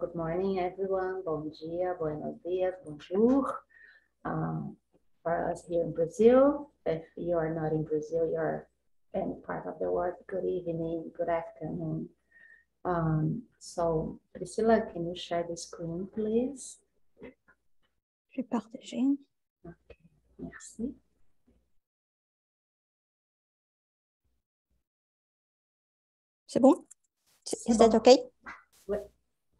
Good morning, everyone. Bom dia, buenos dias, bonjour. For us here in Brazil, if you are not in Brazil, you're any part of the world, good evening, good afternoon. So, Priscilla, can you share the screen, please? Je vais partager. Okay, merci. C'est bon? Is that okay?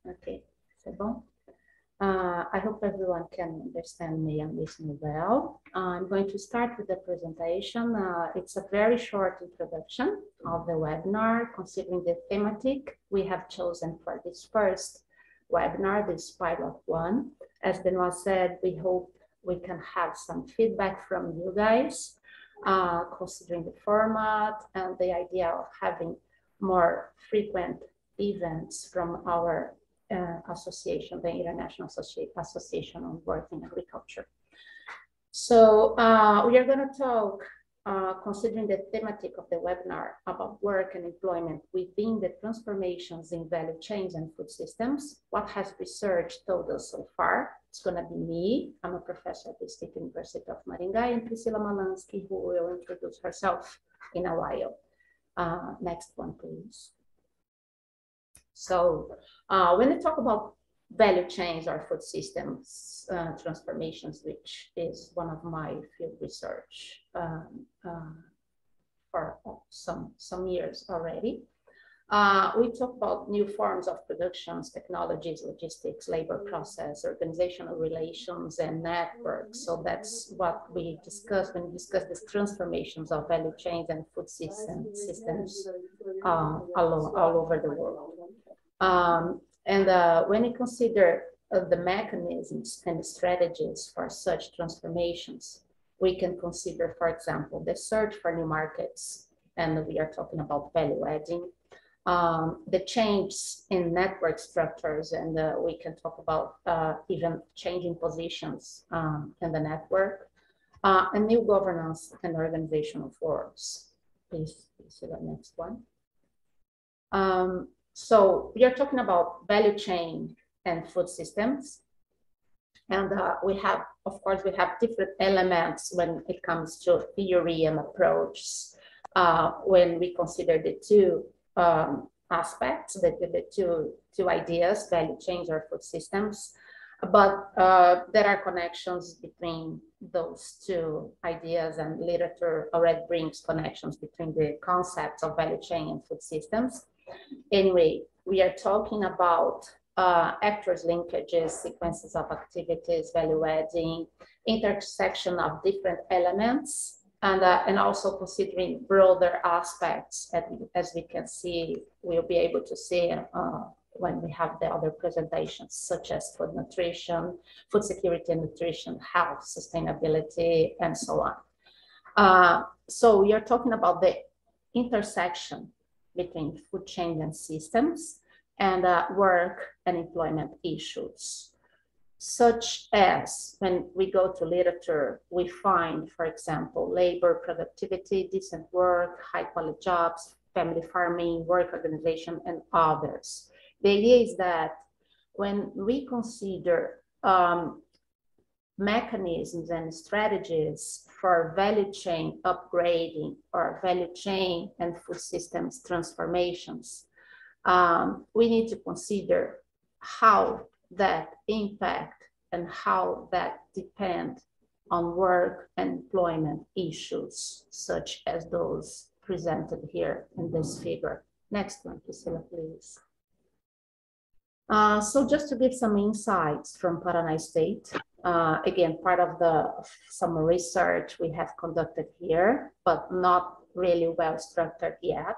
Okay, c'est bon. I hope everyone can understand me and listen well. I'm going to start with the presentation. It's a very short introduction of the webinar, considering the thematic we have chosen for this first webinar, this pilot one. As Benoit said, we hope we can have some feedback from you guys, considering the format and the idea of having more frequent events from our association, the International Association on Work in Agriculture. So we are going to talk, considering the thematic of the webinar, about work and employment within the transformations in value chains and food systems. What has research told us so far? It's going to be me. I'm a professor at the State University of Maringá, and Priscilla Malansky, who will introduce herself in a while. Next one, please. So when we talk about value chains or food systems transformations, which is one of my field research for some years already, we talk about new forms of productions, technologies, logistics, labor process, organizational relations, and networks. So that's what we discuss when we discuss these transformations of value chains and food systems all over the world. When we consider the mechanisms and strategies for such transformations, we can consider, for example, the search for new markets, and we are talking about value adding, the changes in network structures, and we can talk about even changing positions in the network, and new governance and organizational forms. Please see the next one. So we are talking about value chain and food systems. And we have, of course, we have different elements when it comes to theory and approach when we consider the two aspects, the two ideas, value chains or food systems. But there are connections between those two ideas, and literature already brings connections between the concepts of value chain and food systems. Anyway, we are talking about actors linkages, sequences of activities, value adding, intersection of different elements, and also considering broader aspects, as we can see, we'll be able to see when we have the other presentations, such as food nutrition, food security and nutrition, health, sustainability, and so on. So we are talking about the intersection between food chain and systems, and work and employment issues, such as when we go to literature, we find, for example, labor productivity, decent work, high quality jobs, family farming, work organization, and others. The idea is that when we consider mechanisms and strategies for value chain upgrading or value chain and food systems transformations, we need to consider how that impact and how that depend on work and employment issues, such as those presented here in this figure. Next one, Priscilla, please. So just to give some insights from Paraná State, again, part of some research we have conducted here, but not really well structured yet.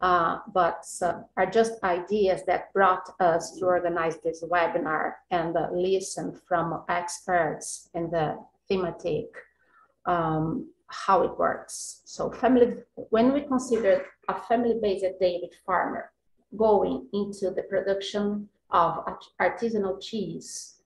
But are just ideas that brought us to organize this webinar and listen from experts in the thematic, how it works. So when we consider a family-based dairy farmer going into the production of artisanal cheese,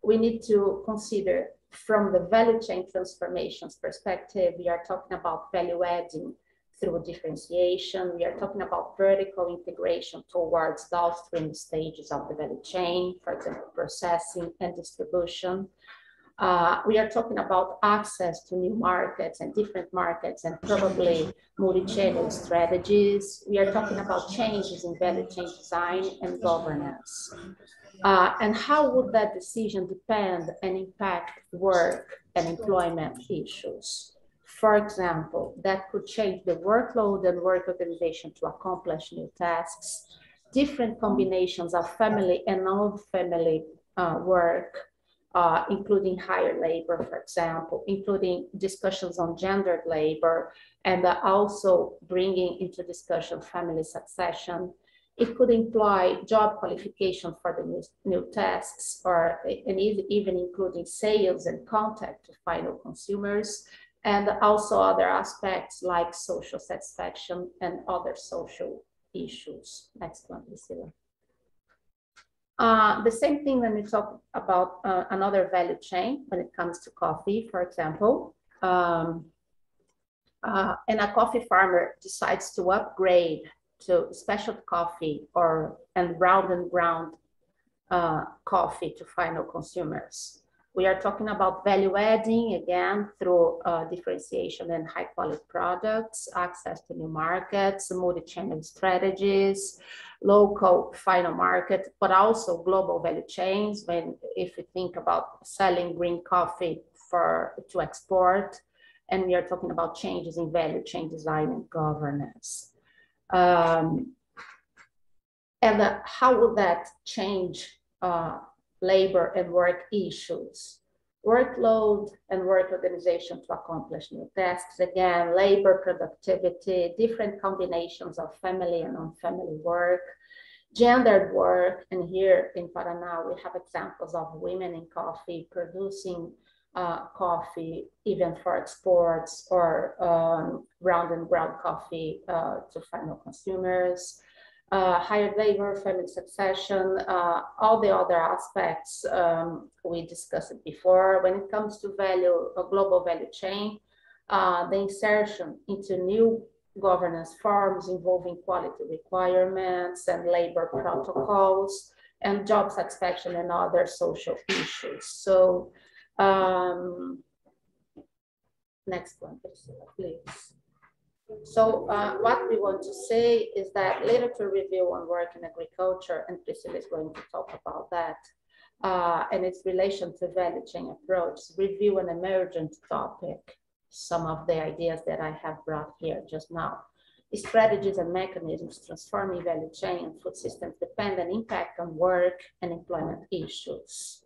we need to consider from the value chain transformations perspective, we are talking about value adding through differentiation. We are talking about vertical integration towards downstream stages of the value chain, for example, processing and distribution. We are talking about access to new markets and different markets and probably multi-channel strategies. We are talking about changes in value chain design and governance. And how would that decision depend and impact work and employment issues? For example, that could change the workload and work organization to accomplish new tasks, different combinations of family and non-family work, including higher labor, for example, including discussions on gendered labor, and also bringing into discussion family succession. It could imply job qualification for the new tasks, and even including sales and contact to final consumers, and also other aspects like social satisfaction and other social issues. Next one, Priscilla. The same thing when we talk about another value chain when it comes to coffee, for example. And a coffee farmer decides to upgrade to specialty coffee and round and ground coffee to final consumers. We are talking about value adding, again, through differentiation and high quality products, access to new markets, multi-channel strategies, local final market, but also global value chains. If we think about selling green coffee to export, and we are talking about changes in value chain design and governance. And how will that change labor and work issues? Workload and work organization to accomplish new tasks. Again, labor productivity, different combinations of family and non-family work, gendered work. And here in Paraná, we have examples of women in coffee producing coffee, even for exports, or round and ground coffee to final consumers. Higher labor, family succession, all the other aspects we discussed it before. When it comes to a global value chain, the insertion into new governance forms involving quality requirements and labor protocols and job satisfaction and other social issues. So next one, please. So what we want to say is that literature review on work in agriculture, and Priscilla is going to talk about that, and its relation to value chain approach, review an emergent topic, some of the ideas that I have brought here just now. Strategies and mechanisms transforming value chain and food systems depend and impact on work and employment issues.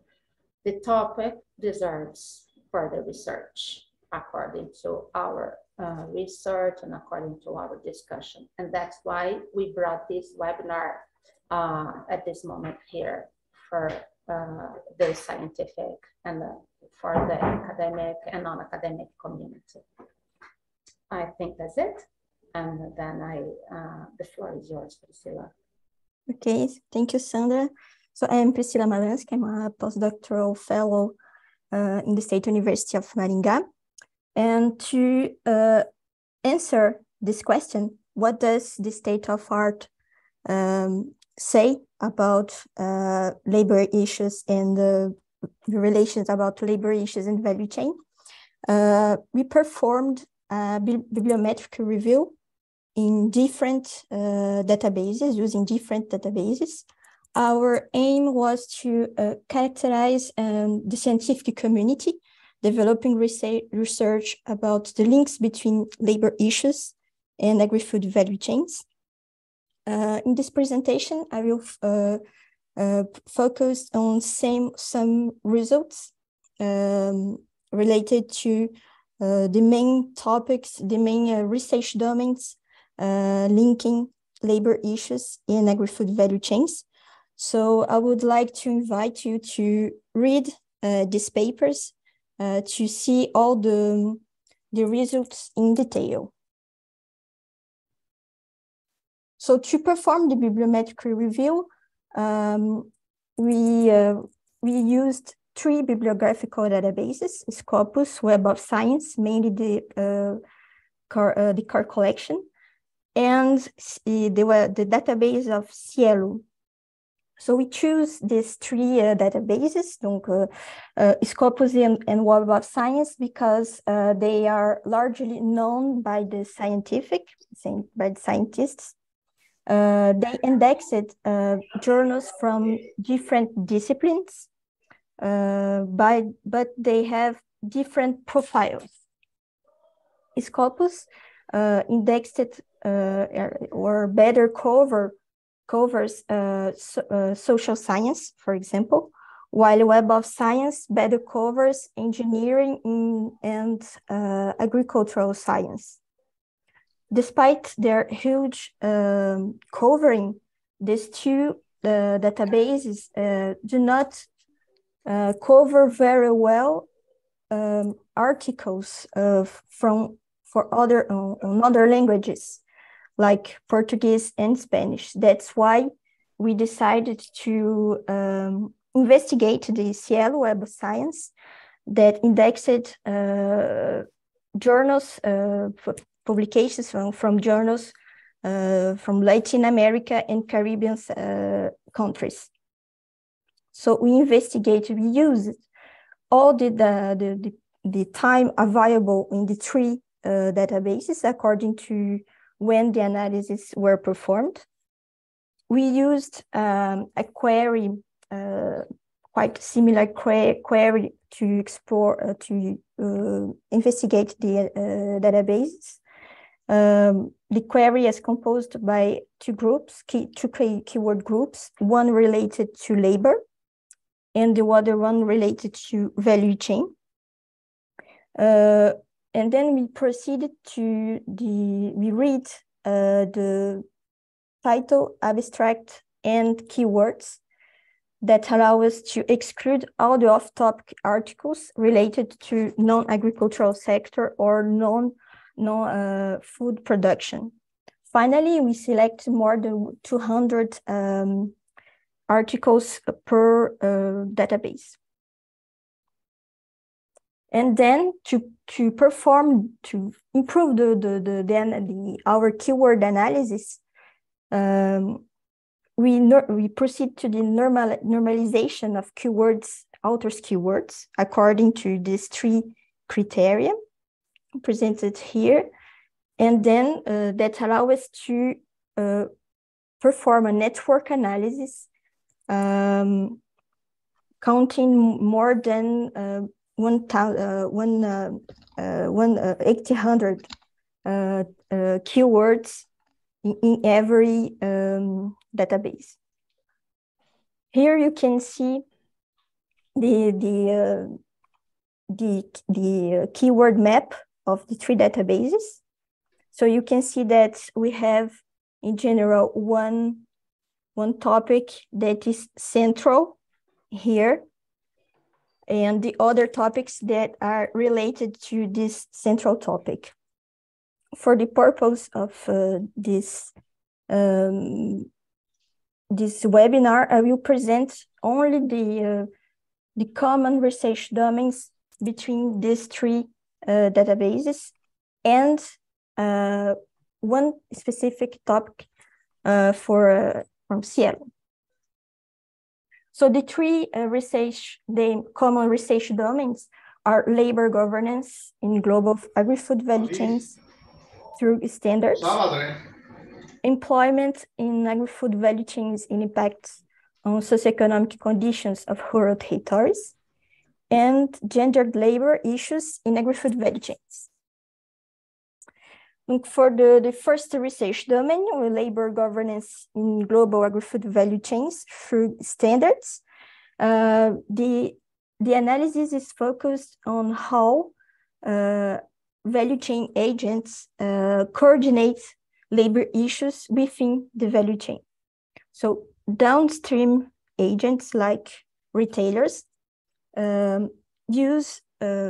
The topic deserves further research according to our research and according to our discussion. And that's why we brought this webinar at this moment here for the scientific and for the academic and non-academic community. I think that's it. And then the floor is yours, Priscilla. Okay, thank you, Sandra. So I'm Priscilla Malansky. I'm a postdoctoral fellow in the State University of Maringá. And to answer this question, what does the state of art say about labor issues and the relations about labor issues in the value chain? We performed a bibliometric review in different databases, using different databases. Our aim was to characterize the scientific community, developing research about the links between labor issues and agri-food value chains. In this presentation, I will focus on some results related to the main topics, the main research domains linking labor issues in agri-food value chains. So I would like to invite you to read these papers to see all the results in detail. So to perform the bibliometric review, we used 3 bibliographical databases: Scopus, Web of Science, mainly the the car collection, and the database of Cielo. So we choose these three databases, donc Scopus and Web of Science, because they are largely known by the scientists. They indexed journals from different disciplines, but they have different profiles. Scopus indexed or better covers social science, for example, while Web of Science better covers engineering and agricultural science. Despite their huge covering, these two databases do not cover very well articles for other languages, like Portuguese and Spanish. That's why we decided to investigate the Cielo Web of Science that indexed journals, publications from journals from Latin America and Caribbean countries. So we used all the time available in the three databases according to when the analyses were performed. We used a query, quite similar query to explore, to investigate the databases. The query is composed by two keyword groups, one related to labor and the other one related to value chain. And then we proceeded to we read the title, abstract, and keywords that allow us to exclude all the off-topic articles related to non-agricultural sector or non-food production. Finally, we select more than 200 articles per database. And then to improve our keyword analysis, we proceed to the normalization of keywords, authors' keywords, according to these three criteria presented here. And then that allow us to perform a network analysis, counting more than 800 keywords in every database. Here you can see the keyword map of the three databases. So you can see that we have, in general, one topic that is central here, and the other topics that are related to this central topic. For the purpose of this webinar, I will present only the common research domains between these three databases and one specific topic from Cielo. So the three common research domains are labor governance in global agri-food value chains through standards, employment in agri-food value chains in impacts on socioeconomic conditions of rural territories, and gendered labor issues in agri-food value chains. And for the first research domain, labor governance in global agri-food value chains through standards, the analysis is focused on how value chain agents coordinate labor issues within the value chain. So downstream agents like retailers use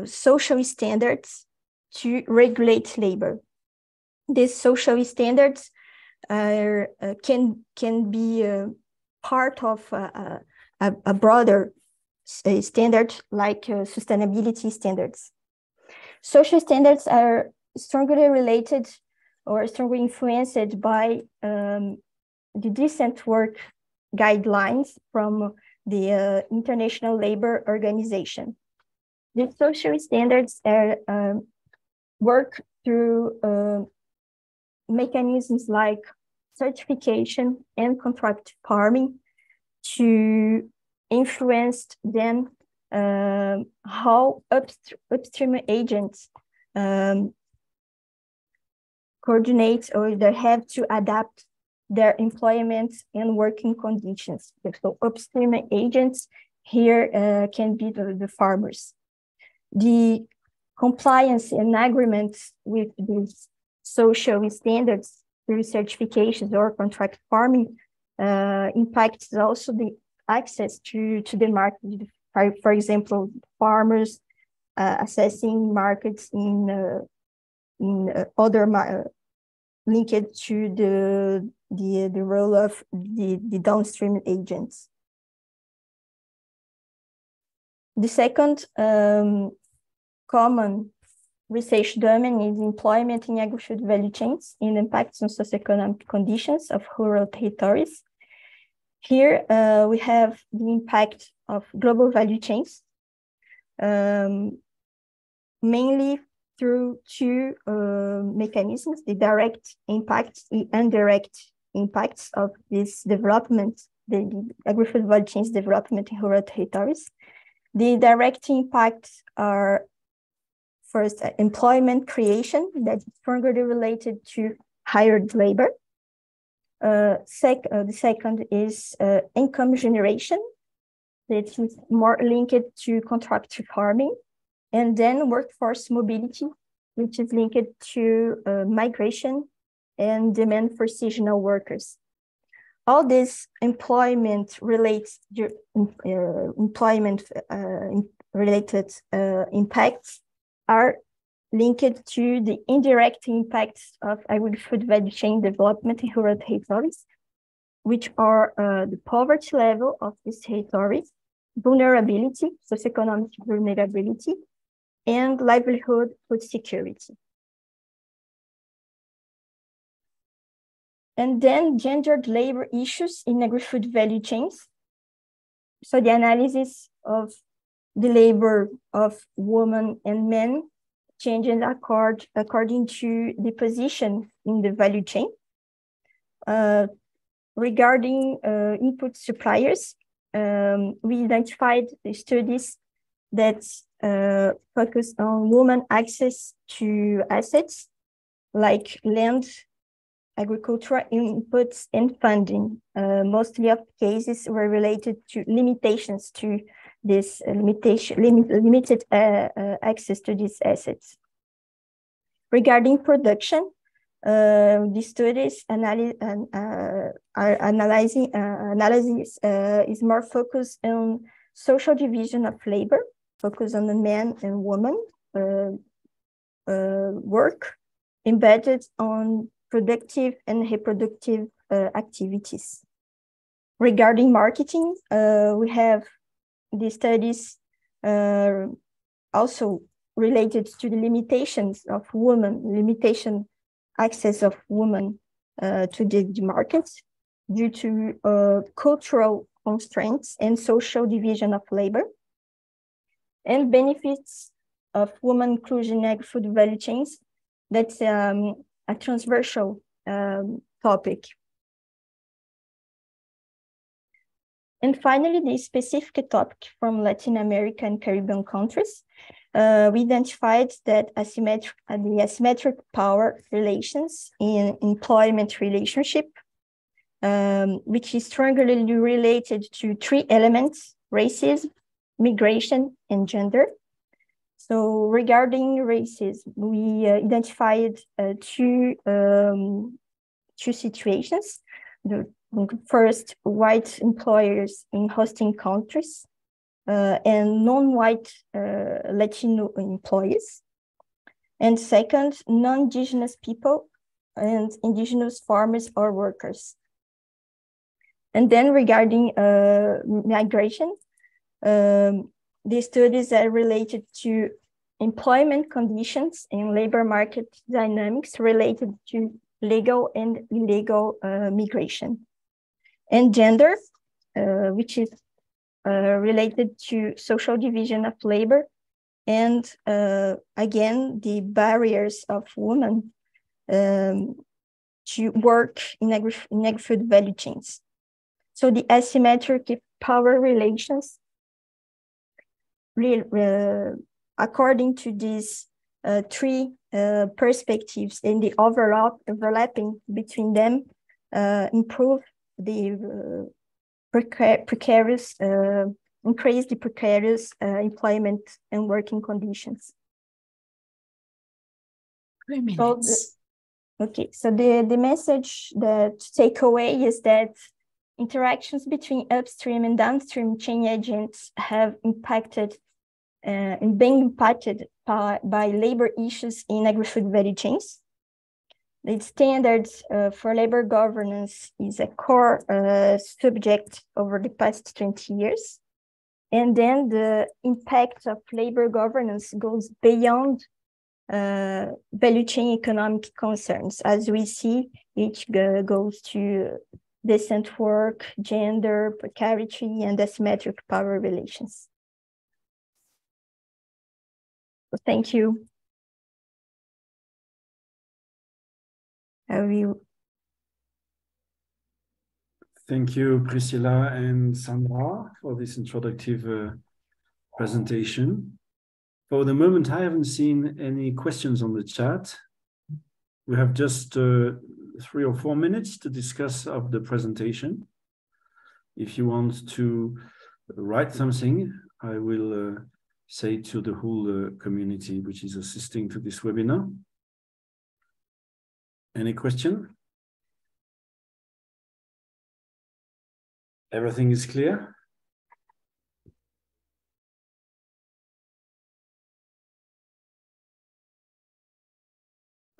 social standards to regulate labor. These social standards can be part of a broader standard like sustainability standards. Social standards are strongly related or strongly influenced by the decent work guidelines from the International Labor Organization. The social standards are work through mechanisms like certification and contract farming to influence then how upstream agents coordinate, or they have to adapt their employment and working conditions. So upstream agents here can be the farmers. The compliance and agreements with these social standards through certifications or contract farming impacts also the access to the market. For example, farmers assessing markets in other linked to the role of the downstream agents. The second common research domain is employment in agri-food value chains and impacts on socioeconomic conditions of rural territories. Here we have the impact of global value chains, mainly through two mechanisms: the direct impacts, the indirect impacts of this development, the agri-food value chains development in rural territories. The direct impacts are first employment creation, that is strongly related to hired labor. The second is income generation, that is more linked to contract farming. And then workforce mobility, which is linked to migration and demand for seasonal workers. All these employment related impacts are linked to the indirect impacts of agri-food value chain development in rural territories, which are the poverty level of these territories, vulnerability, socioeconomic vulnerability, and livelihood food security. And then gendered labor issues in agri-food value chains. So the analysis of the labor of women and men changing according to the position in the value chain. Regarding input suppliers, we identified the studies that focus on women access to assets like land, agricultural inputs, and funding. Mostly of cases were related to limitations to this limited access to these assets. Regarding production, the studies analysis is more focused on social division of labor, focus on the men and women work embedded on productive and reproductive activities. Regarding marketing, we have the studies also related to the limitations of women, access of women to the markets due to cultural constraints and social division of labor, and benefits of women inclusion in agri-food value chains. That's a transversal topic. And finally, the specific topic from Latin America and Caribbean countries. We identified that the asymmetric power relations in employment relationship, which is strongly related to three elements: racism, migration, and gender. So regarding racism, we identified two situations. The first, white employers in hosting countries and non-white Latino employees. And second, non-Indigenous people and indigenous farmers or workers. And then regarding migration, the studies are related to employment conditions and labor market dynamics related to legal and illegal migration. And gender, which is related to social division of labor, and again, the barriers of women to work in agri-food value chains. So the asymmetric power relations, according to these three perspectives and the overlapping between them, improve the precarious, increase the precarious employment and working conditions. 3 minutes. So the message that take away is that interactions between upstream and downstream chain agents have impacted and being impacted by labor issues in agri-food value chains. The standards for labor governance is a core subject over the past 20 years. And then the impact of labor governance goes beyond value chain economic concerns. As we see, each goes to decent work, gender, precarity, and asymmetric power relations. So thank you. Thank you, Priscilla and Sandra, for this introductive presentation. For the moment, I haven't seen any questions on the chat. We have just 3 or 4 minutes to discuss of the presentation. If you want to write something, I will say to the whole community which is assisting to this webinar. Any question? Everything is clear?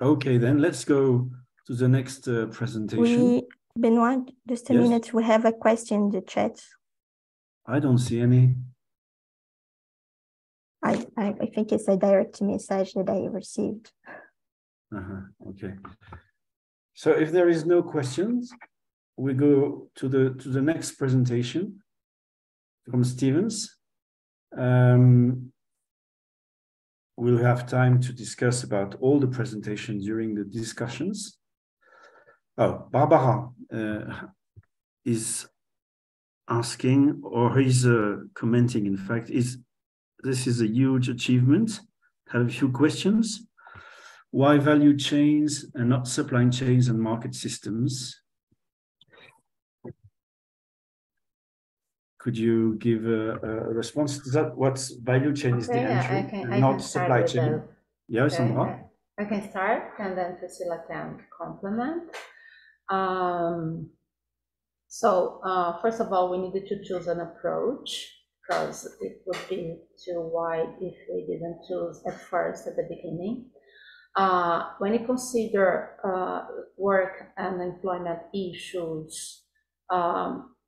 Okay, then let's go to the next presentation. Benoit, just a minute, we have a question in the chat. I don't see any. I think it's a direct message that I received. Okay. So if there is no questions, we go to the next presentation from Stevens. We'll have time to discuss about all the presentations during the discussions. Oh, Barbara is asking, or is commenting, in fact, this is a huge achievement. Have a few questions. Why value chains and not supply chains and market systems? Could you give a response to that? What's value chain is the entry, not supply chain? Yes, Sandra? I can start, and then Priscilla can complement. First of all, we needed to choose an approach because it would be too wide if we didn't choose at first at the beginning. When you consider work and employment issues,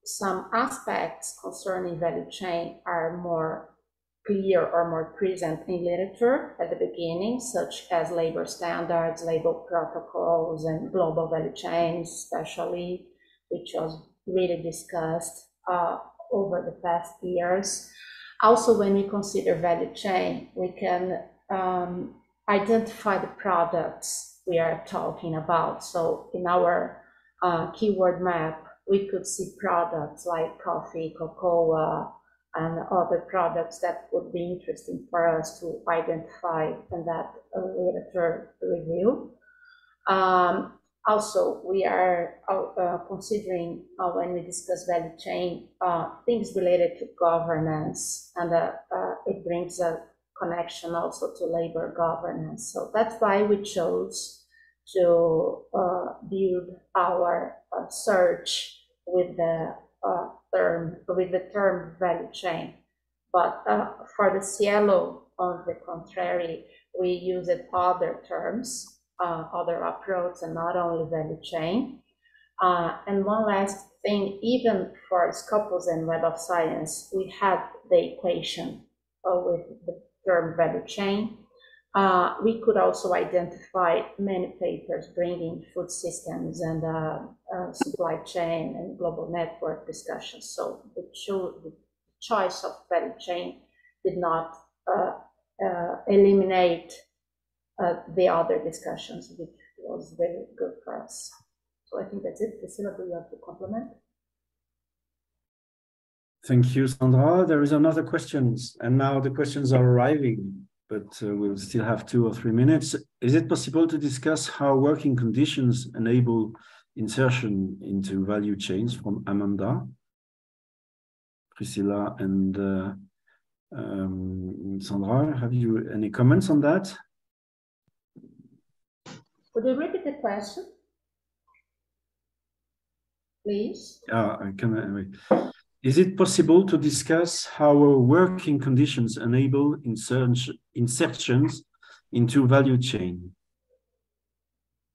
some aspects concerning value chain are more clear or more present in literature at the beginning, such as labor standards, labor protocols, and global value chains, especially, which was really discussed over the past years. Also, when we consider value chain, we can identify the products we are talking about. So in our keyword map, we could see products like coffee, cocoa, and other products that would be interesting for us to identify in that literature review. Also, we are considering when we discuss value chain, things related to governance, and it brings a connection also to labor governance. So that's why we chose to build our search with the term value chain. But for the Cielo, on the contrary, we used other terms, other approach, and not only value chain. And one last thing, even for Scopus and Web of Science, we had the equation with the term value chain. We could also identify many papers bringing food systems and supply chain and global network discussions. So the choice of value chain did not eliminate the other discussions, which was very good for us. So I think that's it. Priscilla, do you have to complement? Thank you, Sandra. There is another question, and now the questions are arriving, but we'll still have 2 or 3 minutes. Is it possible to discuss how working conditions enable insertion into value chains from Amanda, Priscilla, and Sandra? Have you any comments on that? Could you repeat the question, please? Is it possible to discuss how working conditions enable insertions into value chain?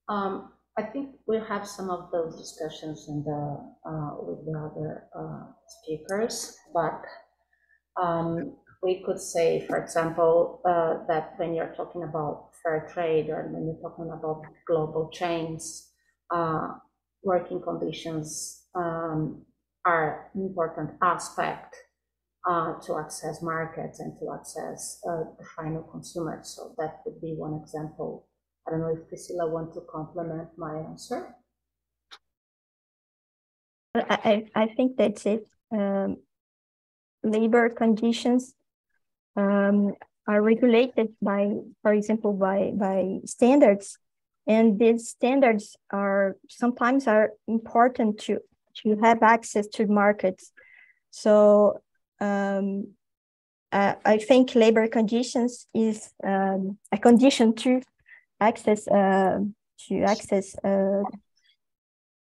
I think we'll have some of those discussions with the other speakers, but we could say, for example, that when you're talking about fair trade or when you're talking about global chains, working conditions are an important aspect to access markets and to access the final consumer. So that would be one example. I don't know if Priscilla wants to complement my answer. I think that's it. Labor conditions are regulated by, for example, by standards, and these standards are sometimes important to have access to markets. So I think labor conditions is a condition to access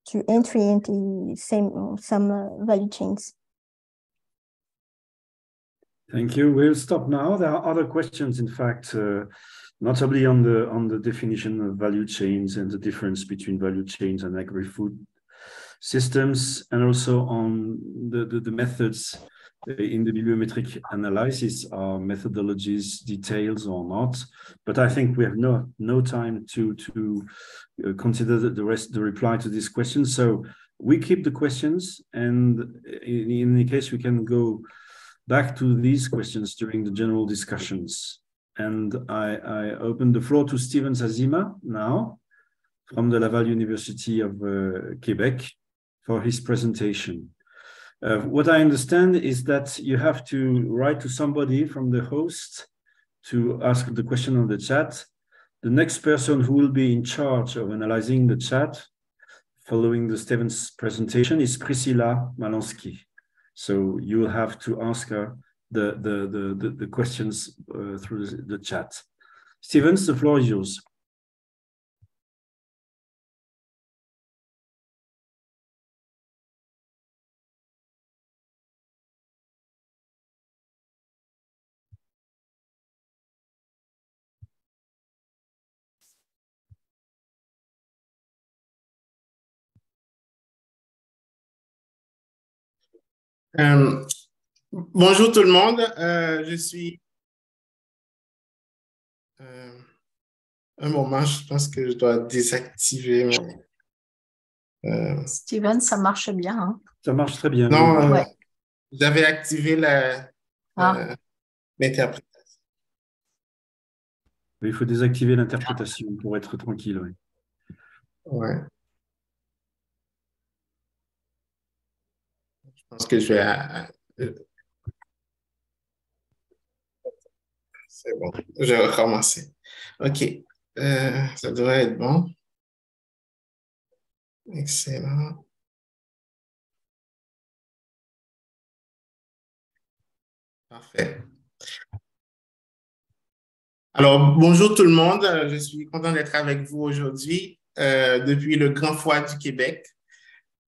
to entry into some value chains. Thank you. We'll stop now. There are other questions, in fact, notably on the definition of value chains and the difference between value chains and agri-food systems, and also on the methods in the bibliometric analysis, are methodologies details or not. But I think we have no time to consider the reply to this question. So we keep the questions, and in any case, we can go back to these questions during the general discussions. And I open the floor to Steven Zazima now from the Laval University of Quebec for his presentation. What I understand is that you have to write to somebody from the host to ask the question on the chat. The next person who will be in charge of analyzing the chat following the Steven's presentation is Priscilla Malonsky. So you will have to ask her the questions through the chat. Stevens, the floor is yours. Bonjour tout le monde, je suis... un moment, je pense que je dois désactiver Steven, ça marche bien. Hein? Ça marche très bien. Non, ouais. J'avais activé l'interprétation. Il faut désactiver l'interprétation pour être tranquille. Oui. Ouais. Je pense que je vais... C'est bon, je vais recommencer. OK, ça devrait être bon. Excellent. Parfait. Alors, bonjour tout le monde. Je suis content d'être avec vous aujourd'hui depuis le Grand Foire du Québec.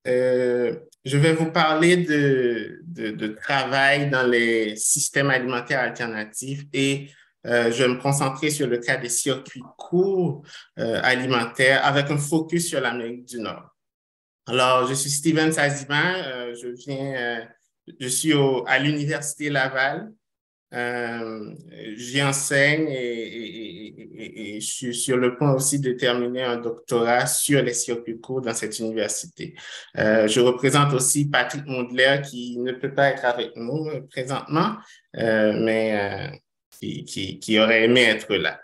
Je vais vous parler de travail dans les systèmes alimentaires alternatifs et je vais me concentrer sur le cas des circuits courts alimentaires avec un focus sur l'Amérique du Nord. Alors, je suis Steven Zazima, je suis à l'Université Laval J'y enseigne et je suis sur le point aussi de terminer un doctorat sur les circuits courts dans cette université. Je représente aussi Patrick Mondler qui ne peut pas être avec nous présentement, mais qui aurait aimé être là.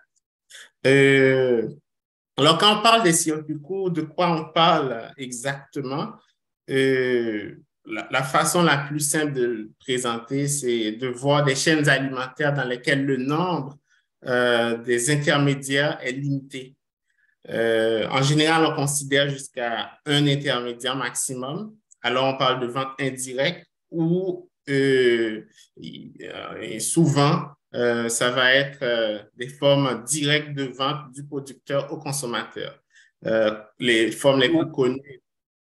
Alors, quand on parle des circuits courts, de quoi on parle exactement? La façon la plus simple de le présenter, c'est de voir des chaînes alimentaires dans lesquelles le nombre des intermédiaires est limité. En général, on considère jusqu'à un intermédiaire maximum. Alors, on parle de vente indirecte ou et souvent, ça va être des formes directes de vente du producteur au consommateur. Les formes les plus connues.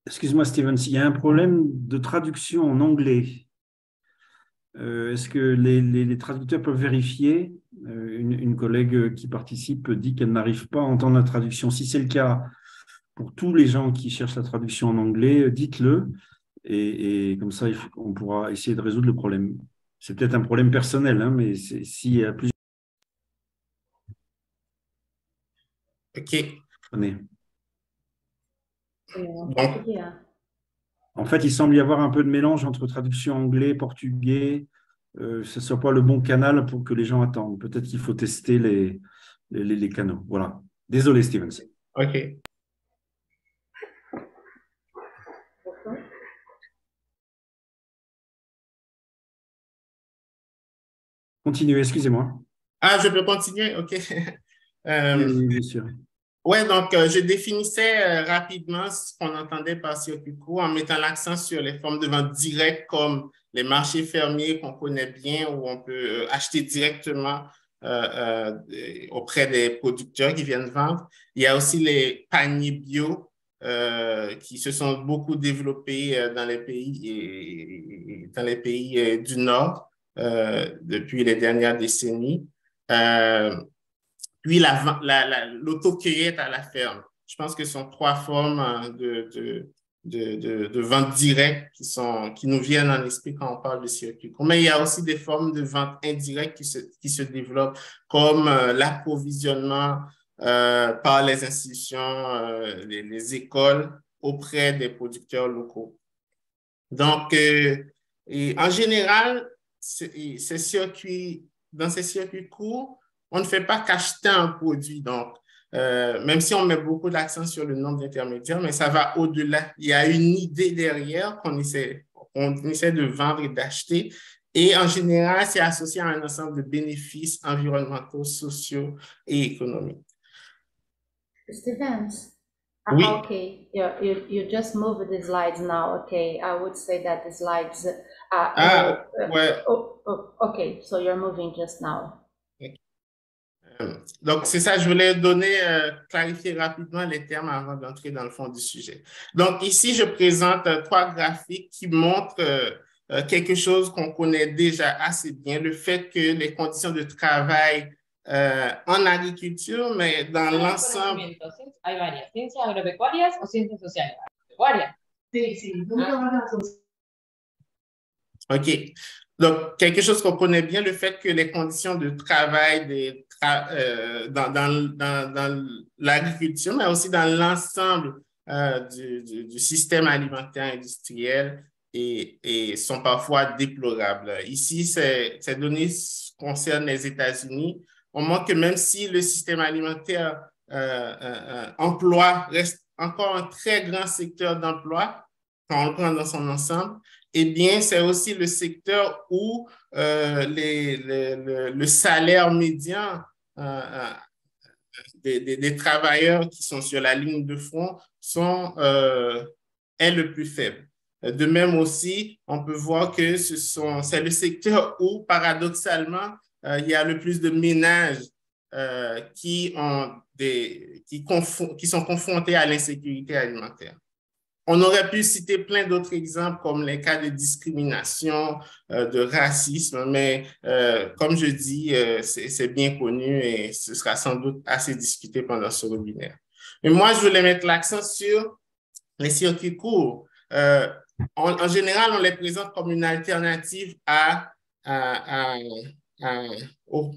Excuse-moi, Steven, s'il y a un problème de traduction en anglais, est-ce que les traducteurs peuvent vérifier? Une collègue qui participe dit qu'elle n'arrive pas à entendre la traduction. Si c'est le cas, pour tous les gens qui cherchent la traduction en anglais, dites-le. Et comme ça, on pourra essayer de résoudre le problème. C'est peut-être un problème personnel, hein, mais s'il y a plusieurs... OK. Donc, en fait, il semble y avoir un peu de mélange entre traduction anglais, portugais. Ce ne soit pas le bon canal pour que les gens attendent. Peut-être qu'il faut tester les canaux. Voilà. Désolé, Stevens. OK. Continuez, excusez-moi. Ah, je peux continuer? OK. Oui, bien sûr. Oui, donc je définissais rapidement ce qu'on entendait par circuit court en mettant l'accent sur les formes de vente directes comme les marchés fermiers qu'on connaît bien où on peut acheter directement auprès des producteurs qui viennent vendre. Il y a aussi les paniers bio qui se sont beaucoup développés dans les pays du Nord depuis les dernières décennies. Puis l'autocueillette à la ferme. Je pense que ce sont trois formes de vente directe qui nous viennent en esprit quand on parle de circuit court. Mais il y a aussi des formes de vente indirecte qui se développent, comme l'approvisionnement par les institutions, les écoles auprès des producteurs locaux. Donc, en général, dans ces circuits courts, on ne fait pas qu'acheter un produit. Donc, même si on met beaucoup d'accent sur le nombre d'intermédiaires, mais ça va au-delà. Il y a une idée derrière qu'on essaie de vendre et d'acheter. Et en général, c'est associé à un ensemble de bénéfices environnementaux, sociaux et économiques. Stevens, oui. Okay, you just moved the slides now. Okay, I would say that the slides ouais. Okay, so you're moving just now. Donc, c'est ça, je voulais clarifier rapidement les termes avant d'entrer dans le fond du sujet. Donc, ici, je présente trois graphiques qui montrent quelque chose qu'on connaît déjà assez bien, le fait que les conditions de travail en agriculture, mais dans l'ensemble... OK. Donc, quelque chose qu'on connaît bien, le fait que les conditions de travail dans l'agriculture, mais aussi dans l'ensemble du système alimentaire industriel sont parfois déplorables. Ici, ces données concernent les États-Unis. On montre que même si le système alimentaire emploi reste encore un très grand secteur d'emploi, quand on le prend dans son ensemble, eh bien, c'est aussi le secteur où le salaire médian des travailleurs qui sont sur la ligne de front est le plus faible. De même aussi, on peut voir que c'est le secteur où, paradoxalement, il y a le plus de ménages qui sont confrontés à l'insécurité alimentaire. On aurait pu citer plein d'autres exemples comme les cas de discrimination, de racisme, mais comme je dis, c'est bien connu et ce sera sans doute assez discuté pendant ce webinaire. Mais moi, je voulais mettre l'accent sur les circuits courts. En général, on les présente comme une alternative à au,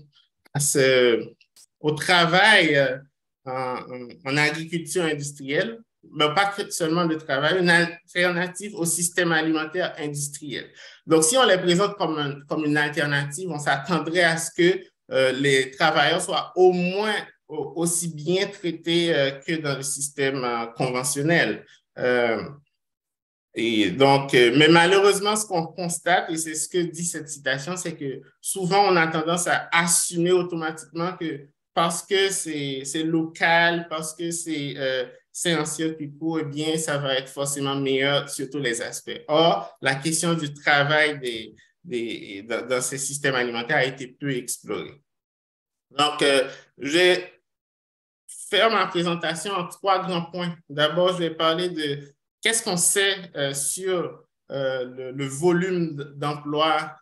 au travail en agriculture industrielle, mais pas seulement de travail, une alternative au système alimentaire industriel. Donc, si on les présente comme une alternative, on s'attendrait à ce que les travailleurs soient au moins aussi bien traités que dans le système conventionnel. Et donc, mais malheureusement, ce qu'on constate, et c'est ce que dit cette citation, c'est que souvent, on a tendance à assumer automatiquement que parce que c'est local, parce que c'est un circuit court, eh bien, ça va être forcément meilleur sur tous les aspects. Or, la question du travail dans ces systèmes alimentaires a été peu explorée. Donc, je vais faire ma présentation en 3 grands points. D'abord, je vais parler de qu'est-ce qu'on sait sur le volume d'emploi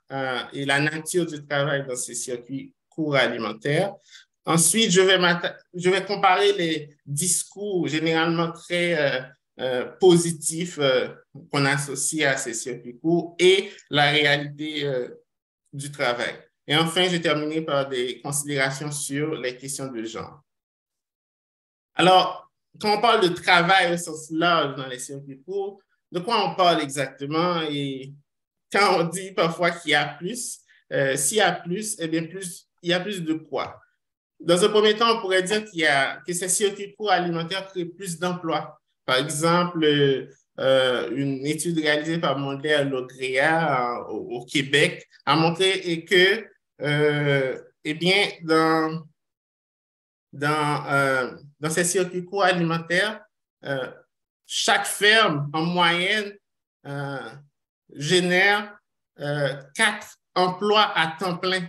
et la nature du travail dans ces circuits courts alimentaires. Ensuite, je vais comparer les discours généralement très positifs qu'on associe à ces circuits courts et la réalité du travail. Et enfin, je vais terminer par des considérations sur les questions de genre. Alors, quand on parle de travail au sens large dans les circuits courts, de quoi on parle exactement? Et quand on dit parfois qu'il y a plus, s'il y a plus, eh bien il y a plus de quoi? Dans un premier temps, on pourrait dire que ces circuits courts alimentaires créent plus d'emplois. Par exemple, une étude réalisée par Mondler Logrea au Québec a montré que, eh bien, dans ces circuits courts alimentaires, chaque ferme, en moyenne, génère 4 emplois à temps plein,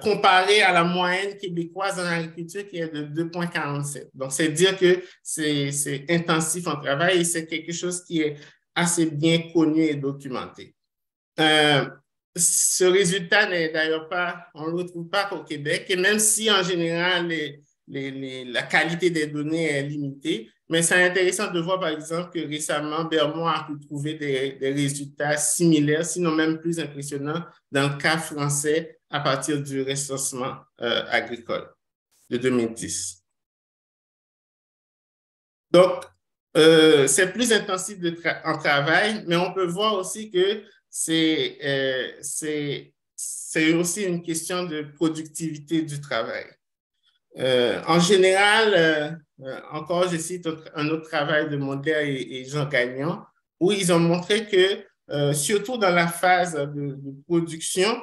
comparé à la moyenne québécoise en agriculture qui est de 2,47. Donc, c'est dire que c'est intensif en travail et c'est quelque chose qui est assez bien connu et documenté. Ce résultat n'est d'ailleurs pas, on ne le retrouve pas qu'au Québec, et même si en général la qualité des données est limitée, mais c'est intéressant de voir par exemple que récemment, Bermond a pu trouver des résultats similaires, sinon même plus impressionnants, dans le cas français à partir du recensement agricole de 2010. Donc, c'est plus intensif en travail, mais on peut voir aussi que c'est aussi une question de productivité du travail. En général, encore, je cite un autre travail de Mondler et Jean Gagnon, où ils ont montré que, surtout dans la phase de production,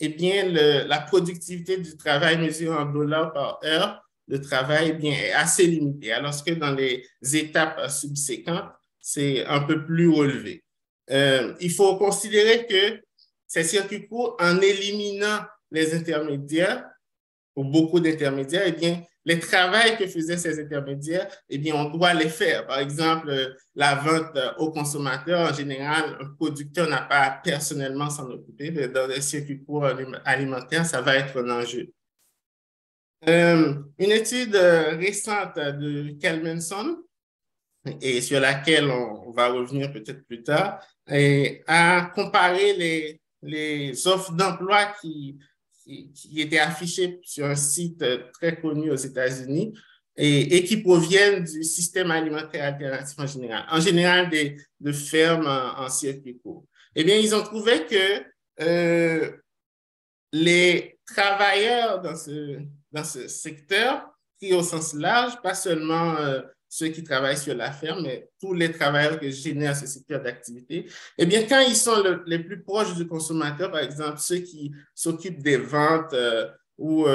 eh bien, la productivité du travail mesurée en dollars par heure de travail eh bien, est assez limitée, alors que dans les étapes subséquentes, c'est un peu plus relevé. Il faut considérer que ces circuits courts, en éliminant les intermédiaires, ou beaucoup d'intermédiaires, eh bien, les travaux que faisaient ces intermédiaires, eh bien, on doit les faire. Par exemple, la vente aux consommateurs, en général, un producteur n'a pas à personnellement s'en occuper, mais dans les circuits courts alimentaires, ça va être un enjeu. Une étude récente de Kelmanson, et sur laquelle on va revenir peut-être plus tard, a comparé les offres d'emploi qui étaient affichées sur un site très connu aux États-Unis et qui proviennent du système alimentaire alternatif en général. En général, de fermes en circuit court. Eh bien, ils ont trouvé que les travailleurs dans ce secteur, pris au sens large, pas seulement ceux qui travaillent sur la ferme, mais tous les travailleurs que génère ce secteur d'activité, eh bien, quand ils sont les plus proches du consommateur, par exemple, ceux qui s'occupent des ventes ou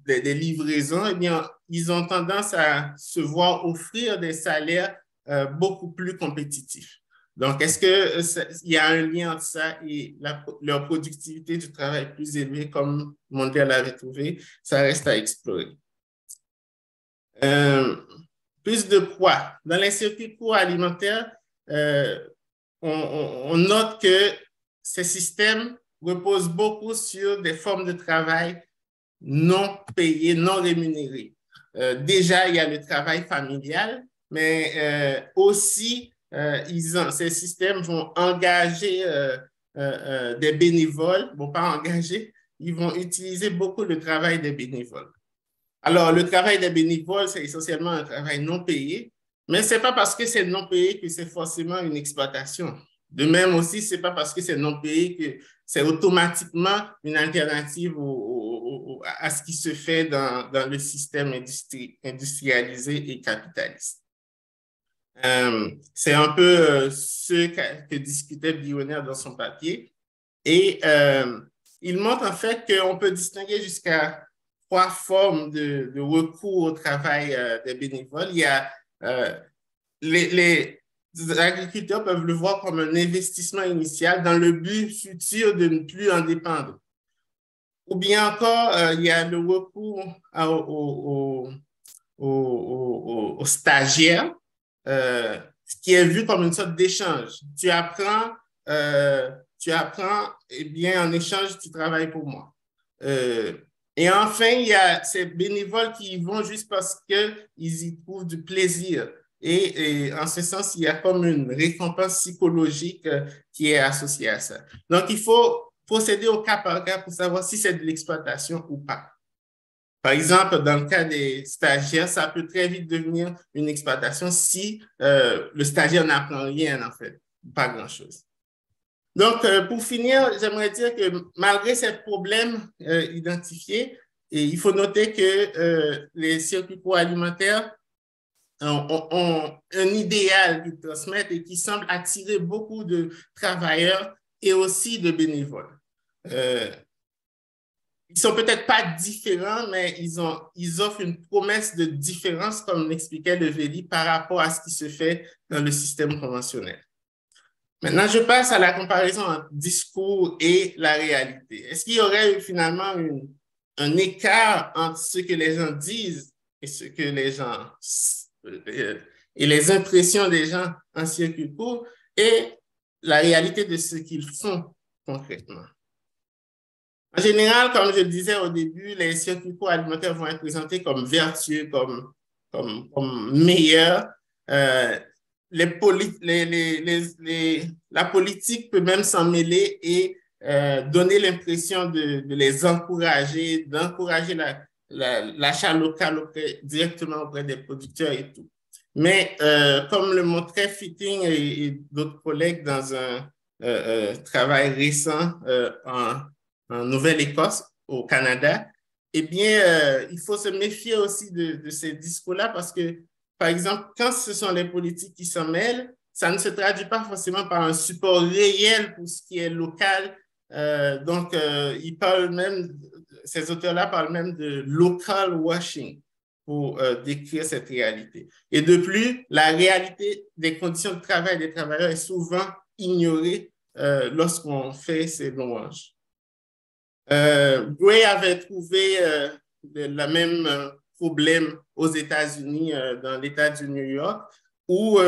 des livraisons, eh bien, ils ont tendance à se voir offrir des salaires beaucoup plus compétitifs. Donc, est-ce qu'il y a un lien entre ça et leur productivité du travail plus élevée, comme Mondler l'avait trouvé? Ça reste à explorer. Plus de quoi? Dans les circuits courts alimentaires, on note que ces systèmes reposent beaucoup sur des formes de travail non payées, non rémunérées. Déjà, il y a le travail familial, mais aussi, ces systèmes vont engager des bénévoles, vont pas engager, ils vont utiliser beaucoup le travail des bénévoles. Alors, le travail des bénévoles, c'est essentiellement un travail non payé, mais ce n'est pas parce que c'est non payé que c'est forcément une exploitation. De même aussi, ce n'est pas parce que c'est non payé que c'est automatiquement une alternative à ce qui se fait dans le système industrialisé et capitaliste. C'est un peu ce que discutait Bionner dans son papier. Et il montre en fait qu'on peut distinguer jusqu'à 3 formes de recours au travail des bénévoles. Il y a les agriculteurs peuvent le voir comme un investissement initial dans le but futur de ne plus en dépendre. Ou bien encore, il y a le recours aux stagiaires, qui est vu comme une sorte d'échange. Tu apprends, et bien en échange, tu travailles pour moi. Et enfin, il y a ces bénévoles qui y vont juste parce qu'ils y trouvent du plaisir. Et en ce sens, il y a comme une récompense psychologique qui est associée à ça. Donc, il faut procéder au cas par cas pour savoir si c'est de l'exploitation ou pas. Par exemple, dans le cas des stagiaires, ça peut très vite devenir une exploitation si le stagiaire n'apprend rien, en fait, pas grand-chose. Donc, pour finir, j'aimerais dire que malgré ces problèmes identifiés, il faut noter que les circuits courts alimentaires ont un idéal qu'ils transmettent et qui semble attirer beaucoup de travailleurs et aussi de bénévoles. Ils sont peut-être pas différents, mais ils offrent une promesse de différence, comme l'expliquait Levelli, par rapport à ce qui se fait dans le système conventionnel. Maintenant, je passe à la comparaison entre discours et la réalité. Est-ce qu'il y aurait finalement un écart entre ce que les gens disent et ce que les gens et les impressions des gens en circuit court et la réalité de ce qu'ils font concrètement? En général, comme je le disais au début, les circuits courts alimentaires vont être présentés comme vertueux, comme meilleurs. La politique peut même s'en mêler et donner l'impression de les encourager, d'encourager l'achat local directement auprès des producteurs et tout. Mais comme le montrait Fitting et d'autres collègues dans un travail récent en Nouvelle-Écosse, au Canada, eh bien, il faut se méfier aussi de ces discours-là parce que, par exemple, quand ce sont les politiques qui s'en mêlent, ça ne se traduit pas forcément par un support réel pour ce qui est local. Donc, ils parlent même, ces auteurs-là parlent même de local washing pour décrire cette réalité. Et de plus, la réalité des conditions de travail des travailleurs est souvent ignorée lorsqu'on fait ces louanges. Gray avait trouvé le même problème aux États-Unis, dans l'État du New York, où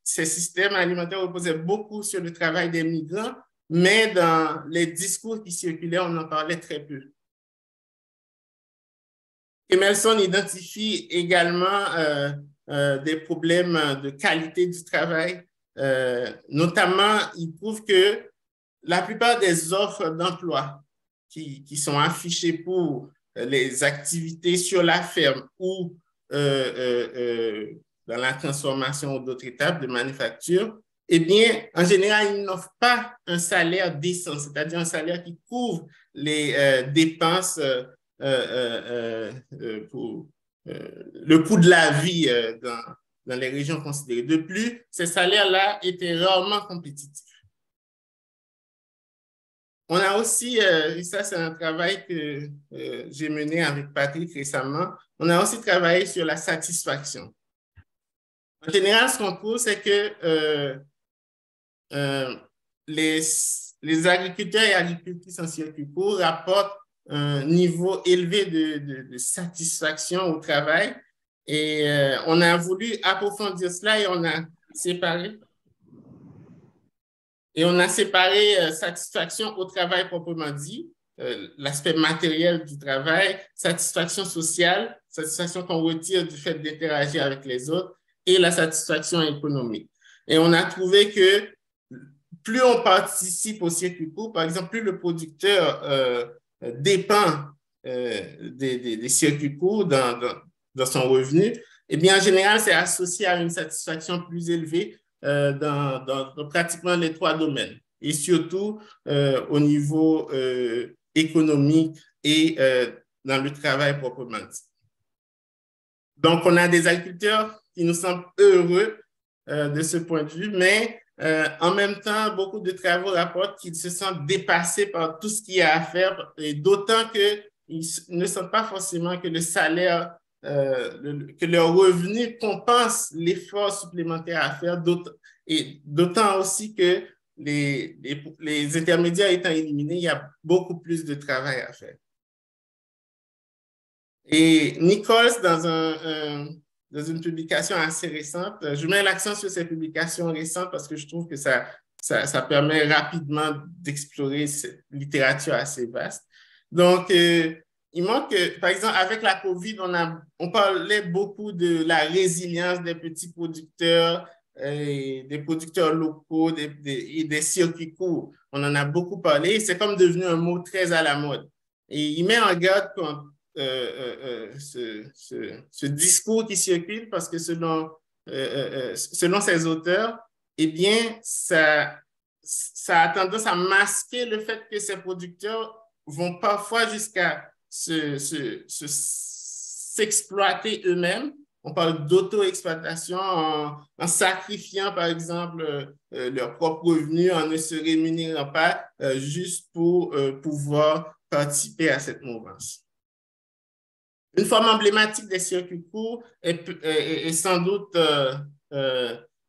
ces systèmes alimentaires reposaient beaucoup sur le travail des migrants, mais dans les discours qui circulaient, on en parlait très peu. Emerson identifie également des problèmes de qualité du travail. Notamment, il trouve que la plupart des offres d'emploi qui sont affichées pour les activités sur la ferme ou dans la transformation ou d'autres étapes de manufacture, eh bien, en général, ils n'offrent pas un salaire décent, c'est-à-dire un salaire qui couvre les dépenses pour le coût de la vie dans les régions considérées. De plus, ces salaires-là étaient rarement compétitifs. On a aussi, et ça c'est un travail que j'ai mené avec Patrick récemment, on a aussi travaillé sur la satisfaction. En général, ce qu'on trouve, c'est que les agriculteurs et agricultrices en circuit court rapportent un niveau élevé de satisfaction au travail. Et on a voulu approfondir cela et on a séparé. Et on a séparé satisfaction au travail proprement dit, l'aspect matériel du travail, satisfaction sociale, satisfaction qu'on retire du fait d'interagir avec les autres, et la satisfaction économique. Et on a trouvé que plus on participe au circuit court, par exemple, plus le producteur dépend des circuits courts dans son revenu, eh bien, en général, c'est associé à une satisfaction plus élevée dans pratiquement les 3 domaines, et surtout au niveau économique et dans le travail proprement dit. Donc, on a des agriculteurs qui nous semblent heureux de ce point de vue, mais en même temps, beaucoup de travaux rapportent qu'ils se sentent dépassés par tout ce qu'il y a à faire, et d'autant qu'ils ne sentent pas forcément que le salaire, que leur revenu compense l'effort supplémentaire à faire, et d'autant aussi que les intermédiaires étant éliminés, il y a beaucoup plus de travail à faire. Et Nichols, dans une publication assez récente, je mets l'accent sur ces publications récentes parce que je trouve que ça permet rapidement d'explorer cette littérature assez vaste. Donc, il manque, par exemple, avec la COVID, on parlait beaucoup de la résilience des petits producteurs, des producteurs locaux et des circuits courts. On en a beaucoup parlé. C'est comme devenu un mot très à la mode. Et il met en garde contre ce discours qui circule parce que selon ces auteurs, eh bien, ça a tendance à masquer le fait que ces producteurs vont parfois jusqu'à s'exploiter eux-mêmes. On parle d'auto-exploitation en sacrifiant, par exemple, leur propre revenu, en ne se rémunérant pas juste pour pouvoir participer à cette mouvance. Une forme emblématique des circuits courts est sans doute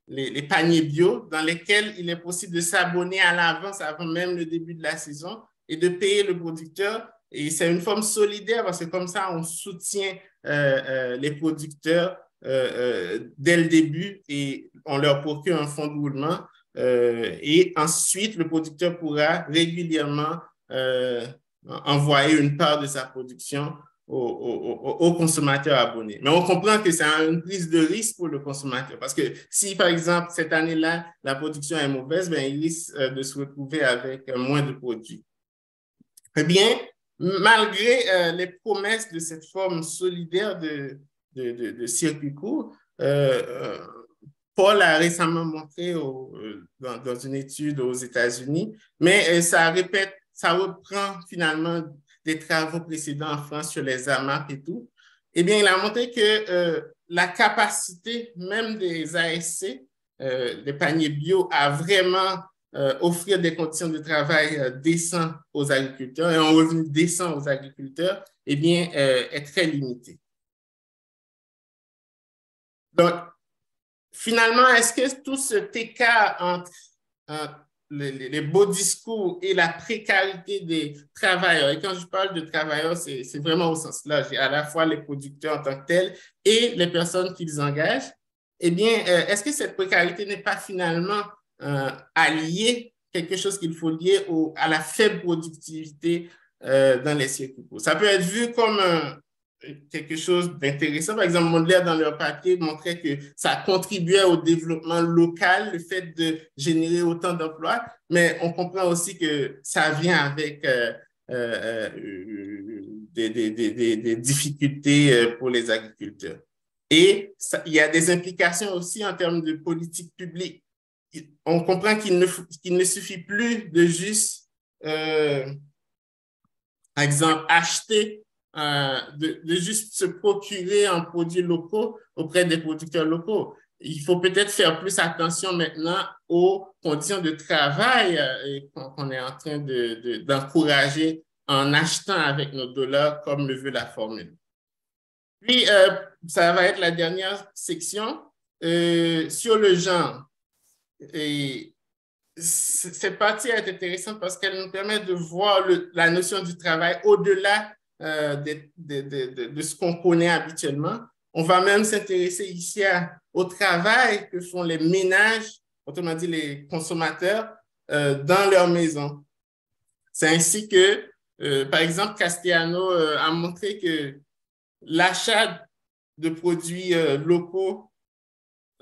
les paniers bio, dans lesquels il est possible de s'abonner à l'avance avant même le début de la saison et de payer le producteur. Et c'est une forme solidaire parce que comme ça, on soutient les producteurs dès le début et on leur procure un fonds de roulement. Et ensuite, le producteur pourra régulièrement envoyer une part de sa production aux consommateurs abonnés. Mais on comprend que c'est une prise de risque pour le consommateur parce que si, par exemple, cette année-là, la production est mauvaise, bien, il risque de se retrouver avec moins de produits. Eh bien, malgré les promesses de cette forme solidaire de circuit court, Paul a récemment montré dans une étude aux États-Unis, mais ça reprend finalement des travaux précédents en France sur les AMAP et tout, eh bien, il a montré que la capacité même des ASC, des paniers bio, à vraiment offrir des conditions de travail décentes aux agriculteurs et un revenu décent aux agriculteurs, eh bien, est très limitée. Donc, finalement, est-ce que tout cet écart entre les beaux discours et la précarité des travailleurs, et quand je parle de travailleurs, c'est vraiment au sens là, j'ai à la fois les producteurs en tant que tels et les personnes qu'ils engagent, eh bien, est-ce que cette précarité n'est pas finalement alliée, quelque chose qu'il faut lier à la faible productivité dans les circuits courts? Ça peut être vu comme quelque chose d'intéressant. Par exemple, Mondler, dans leur papier, montrait que ça contribuait au développement local, le fait de générer autant d'emplois, mais on comprend aussi que ça vient avec des difficultés pour les agriculteurs. Et il y a des implications aussi en termes de politique publique. On comprend qu'il ne suffit plus de juste, par exemple, acheter de juste se procurer un produit local auprès des producteurs locaux. Il faut peut-être faire plus attention maintenant aux conditions de travail qu'on est en train d'encourager en achetant avec nos dollars, comme le veut la formule. Puis, ça va être la dernière section sur le genre. Et cette partie est intéressante parce qu'elle nous permet de voir la notion du travail au-delà de ce qu'on connaît habituellement. On va même s'intéresser ici au travail que font les ménages, autrement dit les consommateurs, dans leur maison. C'est ainsi que, par exemple, Castellano a montré que l'achat de produits locaux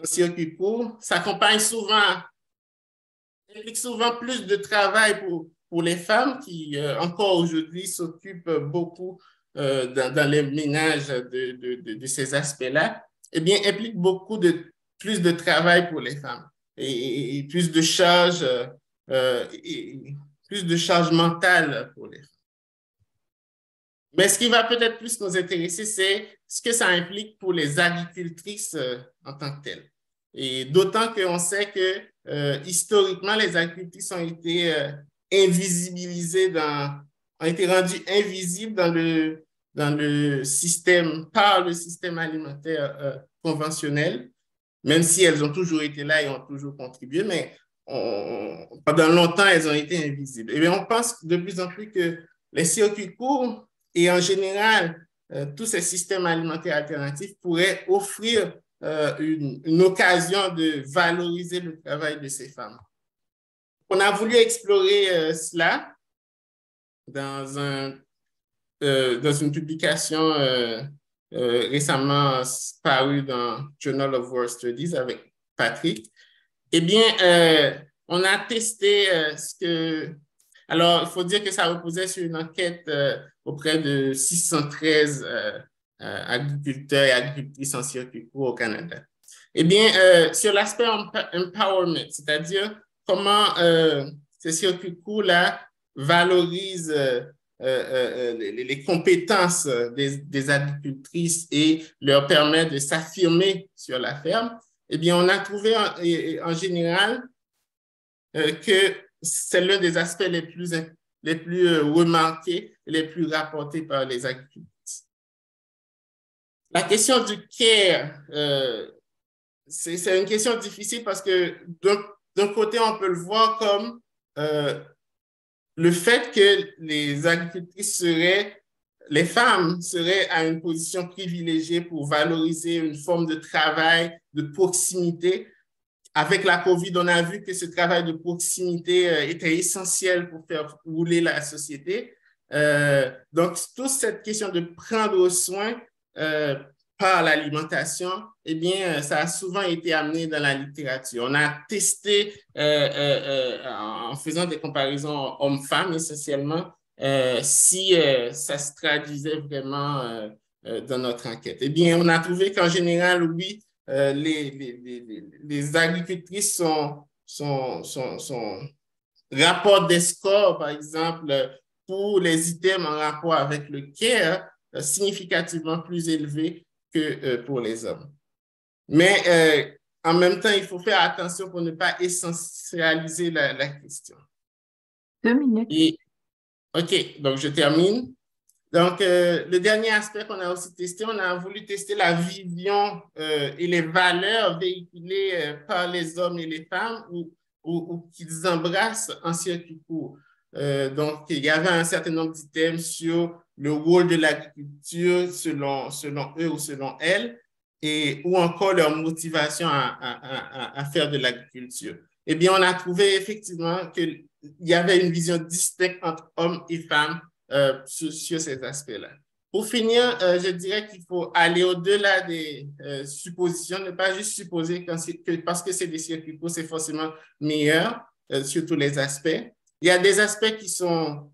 en circuit court s'accompagne souvent, implique souvent plus de travail pour les femmes qui, encore aujourd'hui, s'occupent beaucoup dans les ménages de ces aspects-là, eh bien, implique beaucoup plus de travail pour les femmes et plus de charges plus de charge mentale pour les femmes. Mais ce qui va peut-être plus nous intéresser, c'est ce que ça implique pour les agricultrices en tant que telles. Et d'autant qu'on sait que historiquement, les agricultrices ont été invisibilisées ont été rendues invisibles dans le système, par le système alimentaire conventionnel, même si elles ont toujours été là et ont toujours contribué, mais pendant longtemps, elles ont été invisibles. Et bien, on pense de plus en plus que les circuits courts et en général, tous ces systèmes alimentaires alternatifs pourraient offrir une occasion de valoriser le travail de ces femmes. On a voulu explorer cela dans une publication récemment parue dans Journal of World Studies avec Patrick. Eh bien, on a testé ce que... Alors, il faut dire que ça reposait sur une enquête auprès de 613 agriculteurs et agricultrices en circuit court au Canada. Eh bien, sur l'aspect empowerment, c'est-à-dire comment ces circuits courts-là valorisent les compétences des agricultrices et leur permettent de s'affirmer sur la ferme, eh bien, on a trouvé en général que c'est l'un des aspects les plus remarqués et les plus rapportés par les agricultrices. La question du care, c'est une question difficile parce que d'un côté, on peut le voir comme le fait que les agricultrices les femmes seraient à une position privilégiée pour valoriser une forme de travail de proximité. Avec la COVID, on a vu que ce travail de proximité était essentiel pour faire rouler la société. Donc, toute cette question de prendre soin par l'alimentation, eh bien, ça a souvent été amené dans la littérature. On a testé, en faisant des comparaisons hommes-femmes essentiellement, si ça se traduisait vraiment dans notre enquête. Eh bien, on a trouvé qu'en général, oui, les agricultrices rapportent des scores, par exemple, pour les items en rapport avec le care, significativement plus élevés que pour les hommes. Mais en même temps, il faut faire attention pour ne pas essentialiser la question. 2 minutes. OK, donc je termine. Donc, le dernier aspect qu'on a aussi testé, on a voulu tester la vision et les valeurs véhiculées par les hommes et les femmes ou qu'ils embrassent en circuit court. Donc, il y avait un certain nombre d'items sur le rôle de l'agriculture selon eux ou selon elles, ou encore leur motivation à faire de l'agriculture. Eh bien, on a trouvé effectivement qu'il y avait une vision distincte entre hommes et femmes sur ces aspects-là. Pour finir, je dirais qu'il faut aller au-delà des suppositions, ne pas juste supposer que parce que c'est des circuits courts, c'est forcément meilleur sur tous les aspects. Il y a des aspects qui sont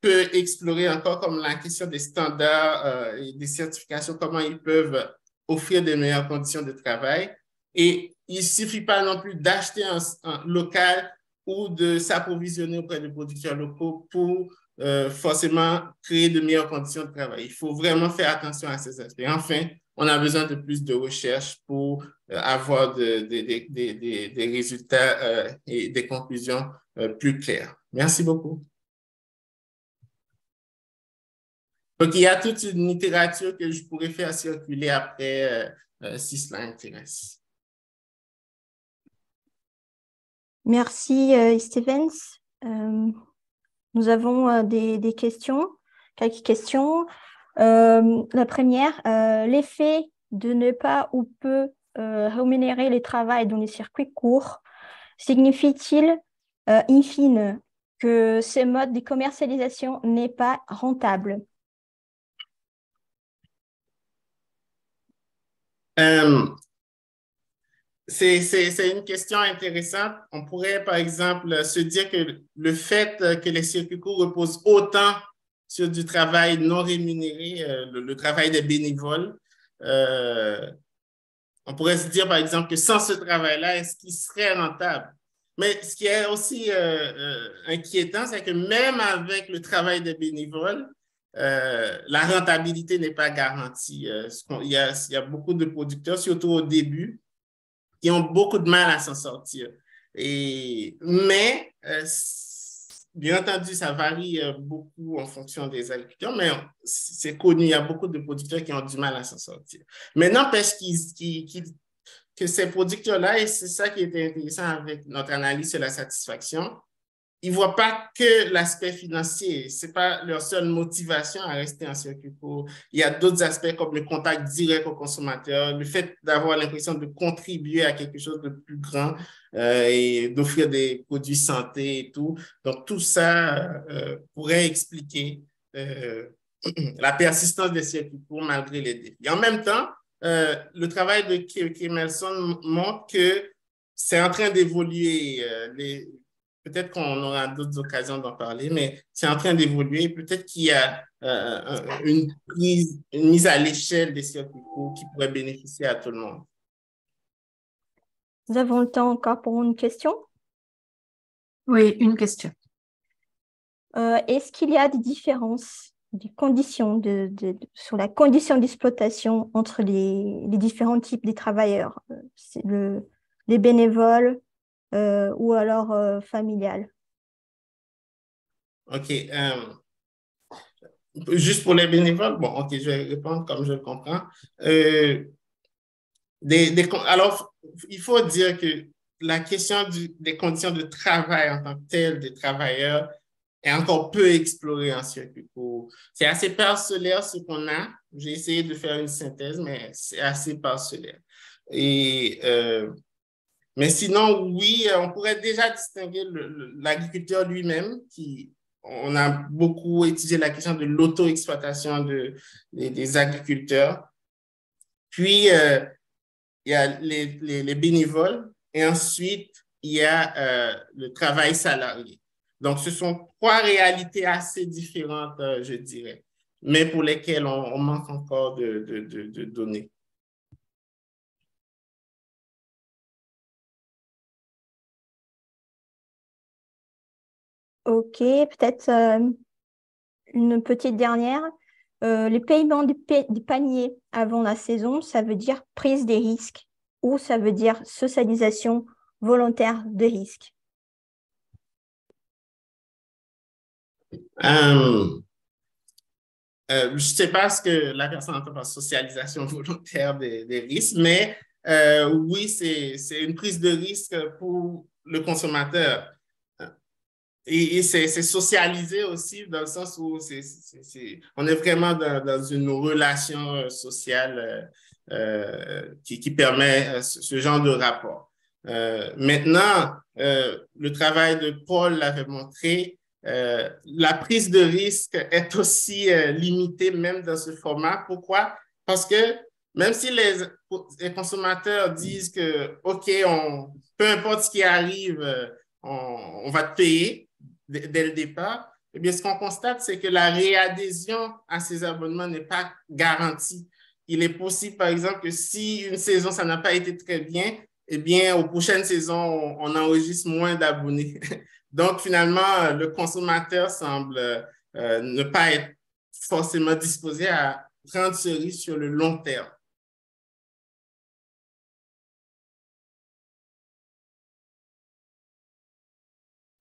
peu explorés encore, comme la question des standards et des certifications, comment ils peuvent offrir de meilleures conditions de travail. Et il ne suffit pas non plus d'acheter un local ou de s'approvisionner auprès de producteurs locaux pour forcément créer de meilleures conditions de travail. Il faut vraiment faire attention à ces aspects. Enfin, on a besoin de plus de recherche pour avoir des résultats et des conclusions plus claires. Merci beaucoup. Donc, il y a toute une littérature que je pourrais faire circuler après si cela intéresse. Merci, Stevens. Nous avons des questions, quelques questions. La première, l'effet de ne pas ou peu rémunérer les travails dans les circuits courts signifie-t-il, in fine, que ce mode de commercialisation n'est pas rentable? C'est une question intéressante. On pourrait, par exemple, se dire que le fait que les circuits courts reposent autant sur du travail non rémunéré, le travail des bénévoles, on pourrait se dire, par exemple, que sans ce travail-là, est-ce qu'il serait rentable? Mais ce qui est aussi inquiétant, c'est que même avec le travail des bénévoles, la rentabilité n'est pas garantie. Il y a beaucoup de producteurs, surtout au début, qui ont beaucoup de mal à s'en sortir. Mais, bien entendu, ça varie beaucoup en fonction des agriculteurs, mais c'est connu, il y a beaucoup de producteurs qui ont du mal à s'en sortir. Mais n'empêche que ces producteurs-là, et c'est ça qui était intéressant avec notre analyse sur la satisfaction, ils ne voient pas que l'aspect financier. Ce n'est pas leur seule motivation à rester en circuit court. Il y a d'autres aspects comme le contact direct au consommateur, le fait d'avoir l'impression de contribuer à quelque chose de plus grand et d'offrir des produits santé et tout. Donc, tout ça pourrait expliquer la persistance des circuits courts malgré les défis. Et en même temps, le travail de Kemelson montre que c'est en train d'évoluer. Peut-être qu'on aura d'autres occasions d'en parler, mais c'est en train d'évoluer. Peut-être qu'il y a une mise à l'échelle des circuits courts qui pourrait bénéficier à tout le monde. Nous avons le temps encore pour une question. Oui, une question. Est-ce qu'il y a des différences, des conditions sur la condition d'exploitation entre les différents types de travailleurs, les bénévoles ou alors familiales? OK. Juste pour les bénévoles, bon, OK, je vais répondre comme je le comprends. Alors, il faut dire que la question des conditions de travail en tant que telles des travailleurs est encore peu explorée en circuit court. C'est assez parcellaire ce qu'on a. J'ai essayé de faire une synthèse, mais c'est assez parcellaire. Mais sinon, oui, on pourrait déjà distinguer l'agriculteur lui-même on a beaucoup étudié la question de l'auto-exploitation des agriculteurs. Puis, il y a les bénévoles et ensuite, il y a le travail salarié. Donc, ce sont trois réalités assez différentes, je dirais, mais pour lesquelles on manque encore de données. OK, peut-être une petite dernière. Les paiements des paniers avant la saison, ça veut dire prise des risques ou ça veut dire socialisation volontaire de risques? Je ne sais pas ce que la personne entend par socialisation volontaire des risques, mais oui, c'est une prise de risque pour le consommateur. Et c'est socialisé aussi dans le sens où on est vraiment dans une relation sociale qui permet ce genre de rapport. Maintenant, le travail de Paul l'avait montré, la prise de risque est aussi limitée même dans ce format. Pourquoi? Parce que même si les consommateurs disent que, OK, peu importe ce qui arrive, on va te payer dès le départ, eh bien, ce qu'on constate, c'est que la réadhésion à ces abonnements n'est pas garantie. Il est possible, par exemple, que si une saison, ça n'a pas été très bien, eh bien, aux prochaines saisons, on enregistre moins d'abonnés. Donc, finalement, le consommateur semble ne pas être forcément disposé à prendre ce risque sur le long terme.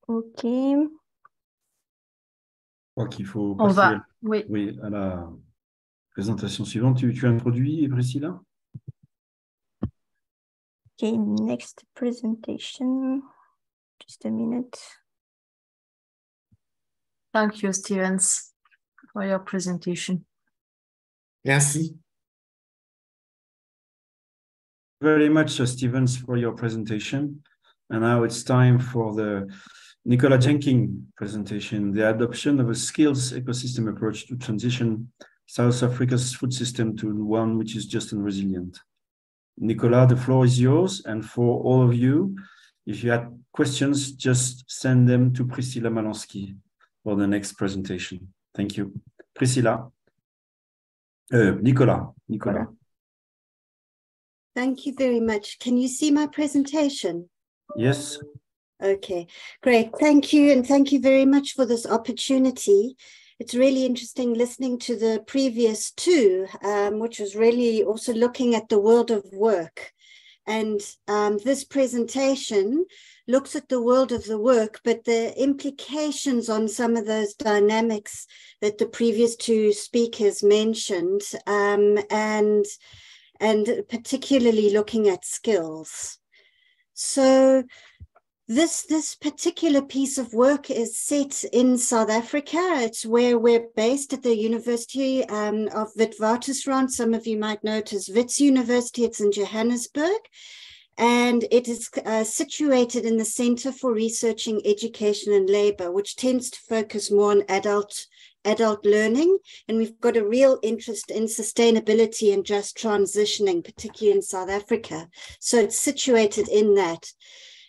OK. Je crois qu'il faut passer à la présentation suivante. Tu introduis, Priscilla? OK, next presentation. Just a minute. Thank you, Stevens, for your presentation. Merci. Very much, Stevens, for your presentation. And now it's time for the Nicola Jenkins presentation, the adoption of a skills ecosystem approach to transition South Africa's food system to one which is just and resilient. Nicolas, the floor is yours. And for all of you, if you had questions, just send them to Priscilla Malonsky for the next presentation. Thank you. Priscilla. Nicolas. Thank you very much. Can you see my presentation? Yes. Okay, great. Thank you. And thank you very much for this opportunity. It's really interesting listening to the previous two, which was really also looking at the world of work. And this presentation looks at the world of the work, but the implications on some of those dynamics that the previous two speakers mentioned, and particularly looking at skills. So this particular piece of work is set in South Africa. It's where we're based at the University of Witwatersrand. Some of you might know it as Wits University. It's in Johannesburg. And it is situated in the Center for Researching Education and Labor, which tends to focus more on adult learning. And we've got a real interest in sustainability and just transitioning, particularly in South Africa. So it's situated in that.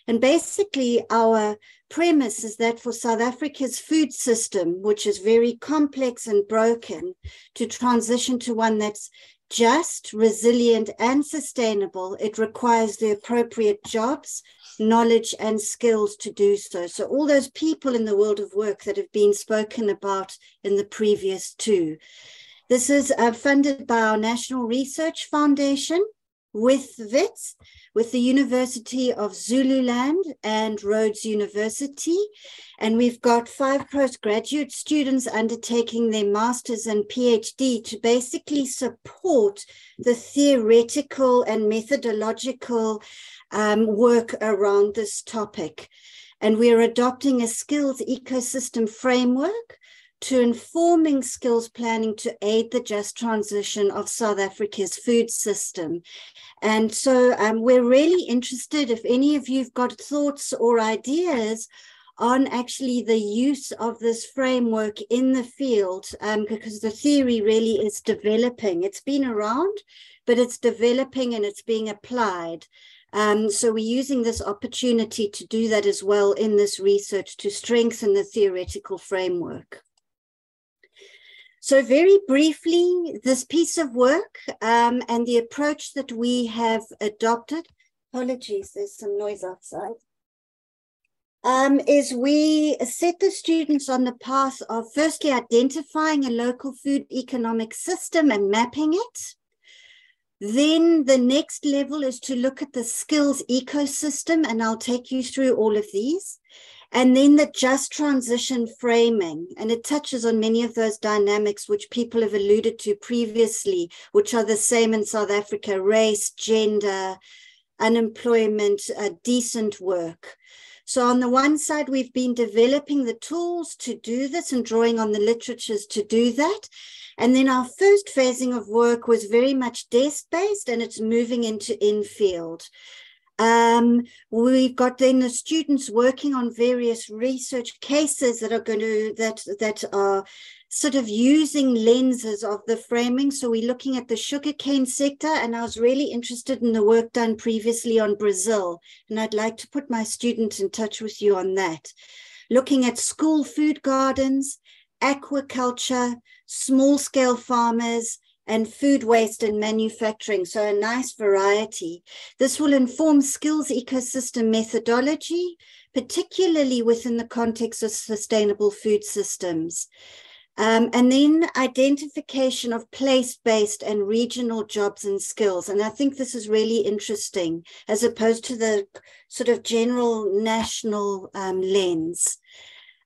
And basically, our premise is that for South Africa's food system, which is very complex and broken, to transition to one that's just, resilient, and sustainable, it requires the appropriate jobs, knowledge, and skills to do so. So all those people in the world of work that have been spoken about in the previous two. This is funded by our National Research Foundation, with WITS, with the University of Zululand and Rhodes University. And we've got 5 postgraduate students undertaking their master's and PhD to basically support the theoretical and methodological work around this topic. And we're adopting a skills ecosystem framework to informing skills planning to aid the just transition of South Africa's food system. And so we're really interested, if any of you've got thoughts or ideas on actually the use of this framework in the field, because the theory really is developing. It's been around, but it's developing and it's being applied. So we're using this opportunity to do that as well in this research to strengthen the theoretical framework. So very briefly, this piece of work and the approach that we have adopted, apologies, there's some noise outside, is we set the students on the path of firstly identifying a local food economic system and mapping it. Then the next level is to look at the skills ecosystem, and I'll take you through all of these. And then the just transition framing, and it touches on many of those dynamics which people have alluded to previously, which are the same in South Africa: race, gender, unemployment, decent work. So on the one side, we've been developing the tools to do this and drawing on the literatures to do that. And then our first phasing of work was very much desk-based, and it's moving into in-field. We've got then the students working on various research cases that are going to, that are sort of using lenses of the framing. So we're looking at the sugarcane sector, and I was really interested in the work done previously on Brazil, and I'd like to put my students in touch with you on that. Looking at school food gardens, aquaculture, small-scale farmers, and food waste and manufacturing, so a nice variety. This will inform skills ecosystem methodology, particularly within the context of sustainable food systems. And then identification of place-based and regional jobs and skills. And I think this is really interesting, as opposed to the sort of general national lens.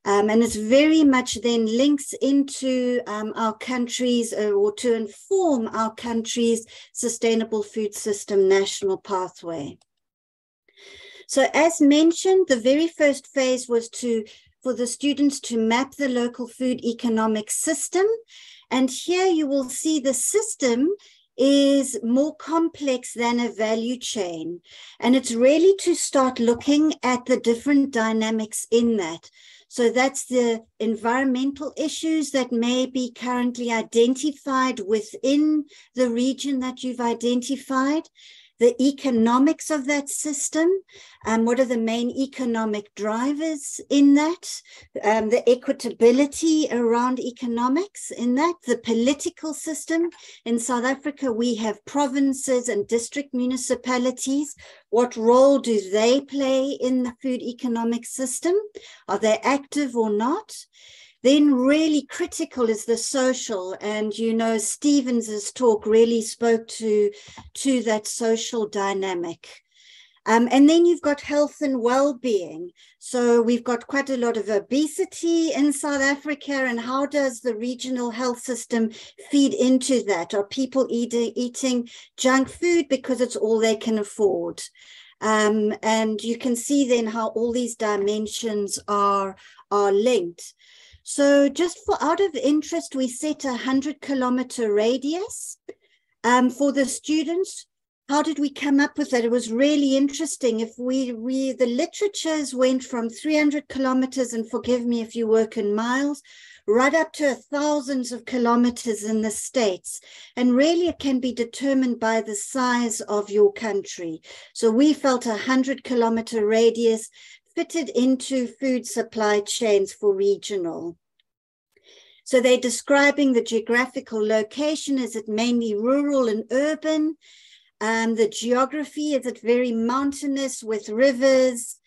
And it's very much then links into our country's, or to inform our country's sustainable food system national pathway. So as mentioned, the very first phase was for the students to map the local food economic system. And here you will see the system is more complex than a value chain. And it's really to start looking at the different dynamics in that. So that's the environmental issues that may be currently identified within the region that you've identified. the economics of that system, what are the main economic drivers in that, the equitability around economics in that, the political system. In South Africa, we have provinces and district municipalities. What role do they play in the food economic system? Are they active or not? Then really critical is the social, and you know Stevens's talk really spoke to that social dynamic. And then you've got health and well-being. So we've got quite a lot of obesity in South Africa, and how does the regional health system feed into that? Are people eating junk food because it's all they can afford? And you can see then how all these dimensions are linked. So just for out of interest, we set a 100-kilometer radius for the students. How did we come up with that? It was really interesting. If the literatures went from 300 kilometers, and forgive me if you work in miles, right up to thousands of kilometers in the States. And really it can be determined by the size of your country. So we felt a 100-kilometer radius fitted into food supply chains for regional. So they're describing the geographical location. Is it mainly rural and urban? The geography, is it very mountainous with rivers?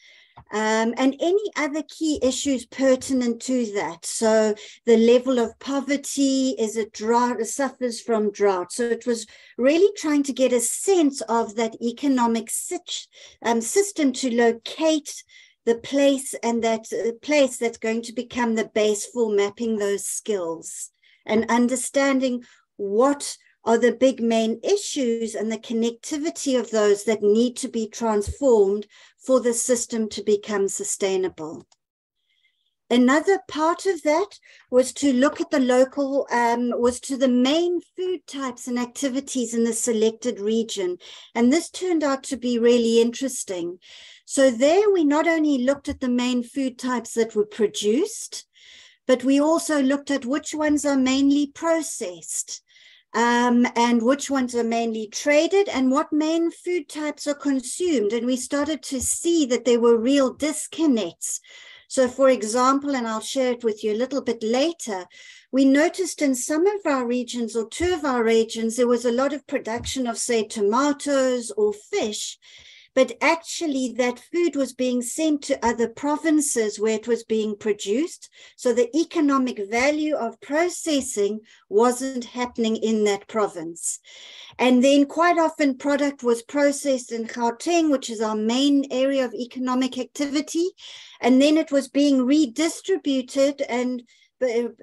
And any other key issues pertinent to that. So the level of poverty, is it drought, suffers from drought? So it was really trying to get a sense of that economic system to locate the place, and that place that's going to become the base for mapping those skills and understanding what are the big main issues and the connectivity of those that need to be transformed for the system to become sustainable. Another part of that was to look at the local, was to the main food types and activities in the selected region. And this turned out to be really interesting. So there we not only looked at the main food types that were produced, but we also looked at which ones are mainly processed, and which ones are mainly traded, and what main food types are consumed. And we started to see that there were real disconnects. So for example, and I'll share it with you a little bit later, we noticed in some of our regions, or two of our regions, there was a lot of production of, say, tomatoes or fish, but actually that food was being sent to other provinces where it was being produced. So the economic value of processing wasn't happening in that province. And then quite often product was processed in Gauteng, which is our main area of economic activity. And then it was being redistributed and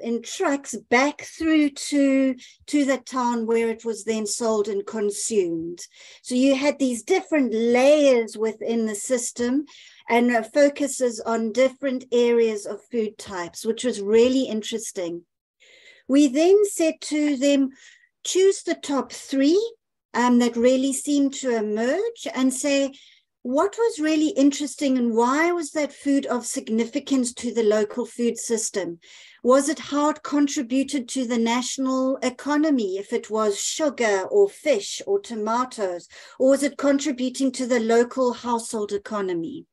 in trucks back through to the town where it was then sold and consumed. So you had these different layers within the system and focuses on different areas of food types, which was really interesting. We then said to them, choose the top three that really seemed to emerge and say, what was really interesting and why was that food of significance to the local food system? Was it how it contributed to the national economy, if it was sugar or fish or tomatoes, or was it contributing to the local household economy?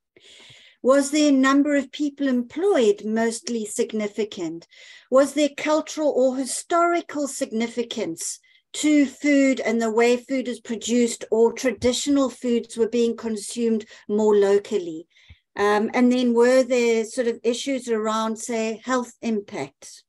Was there a number of people employed mostly significant? Was there cultural or historical significance to food and the way food is produced, or traditional foods were being consumed more locally? And then were there sort of issues around, say, health impacts?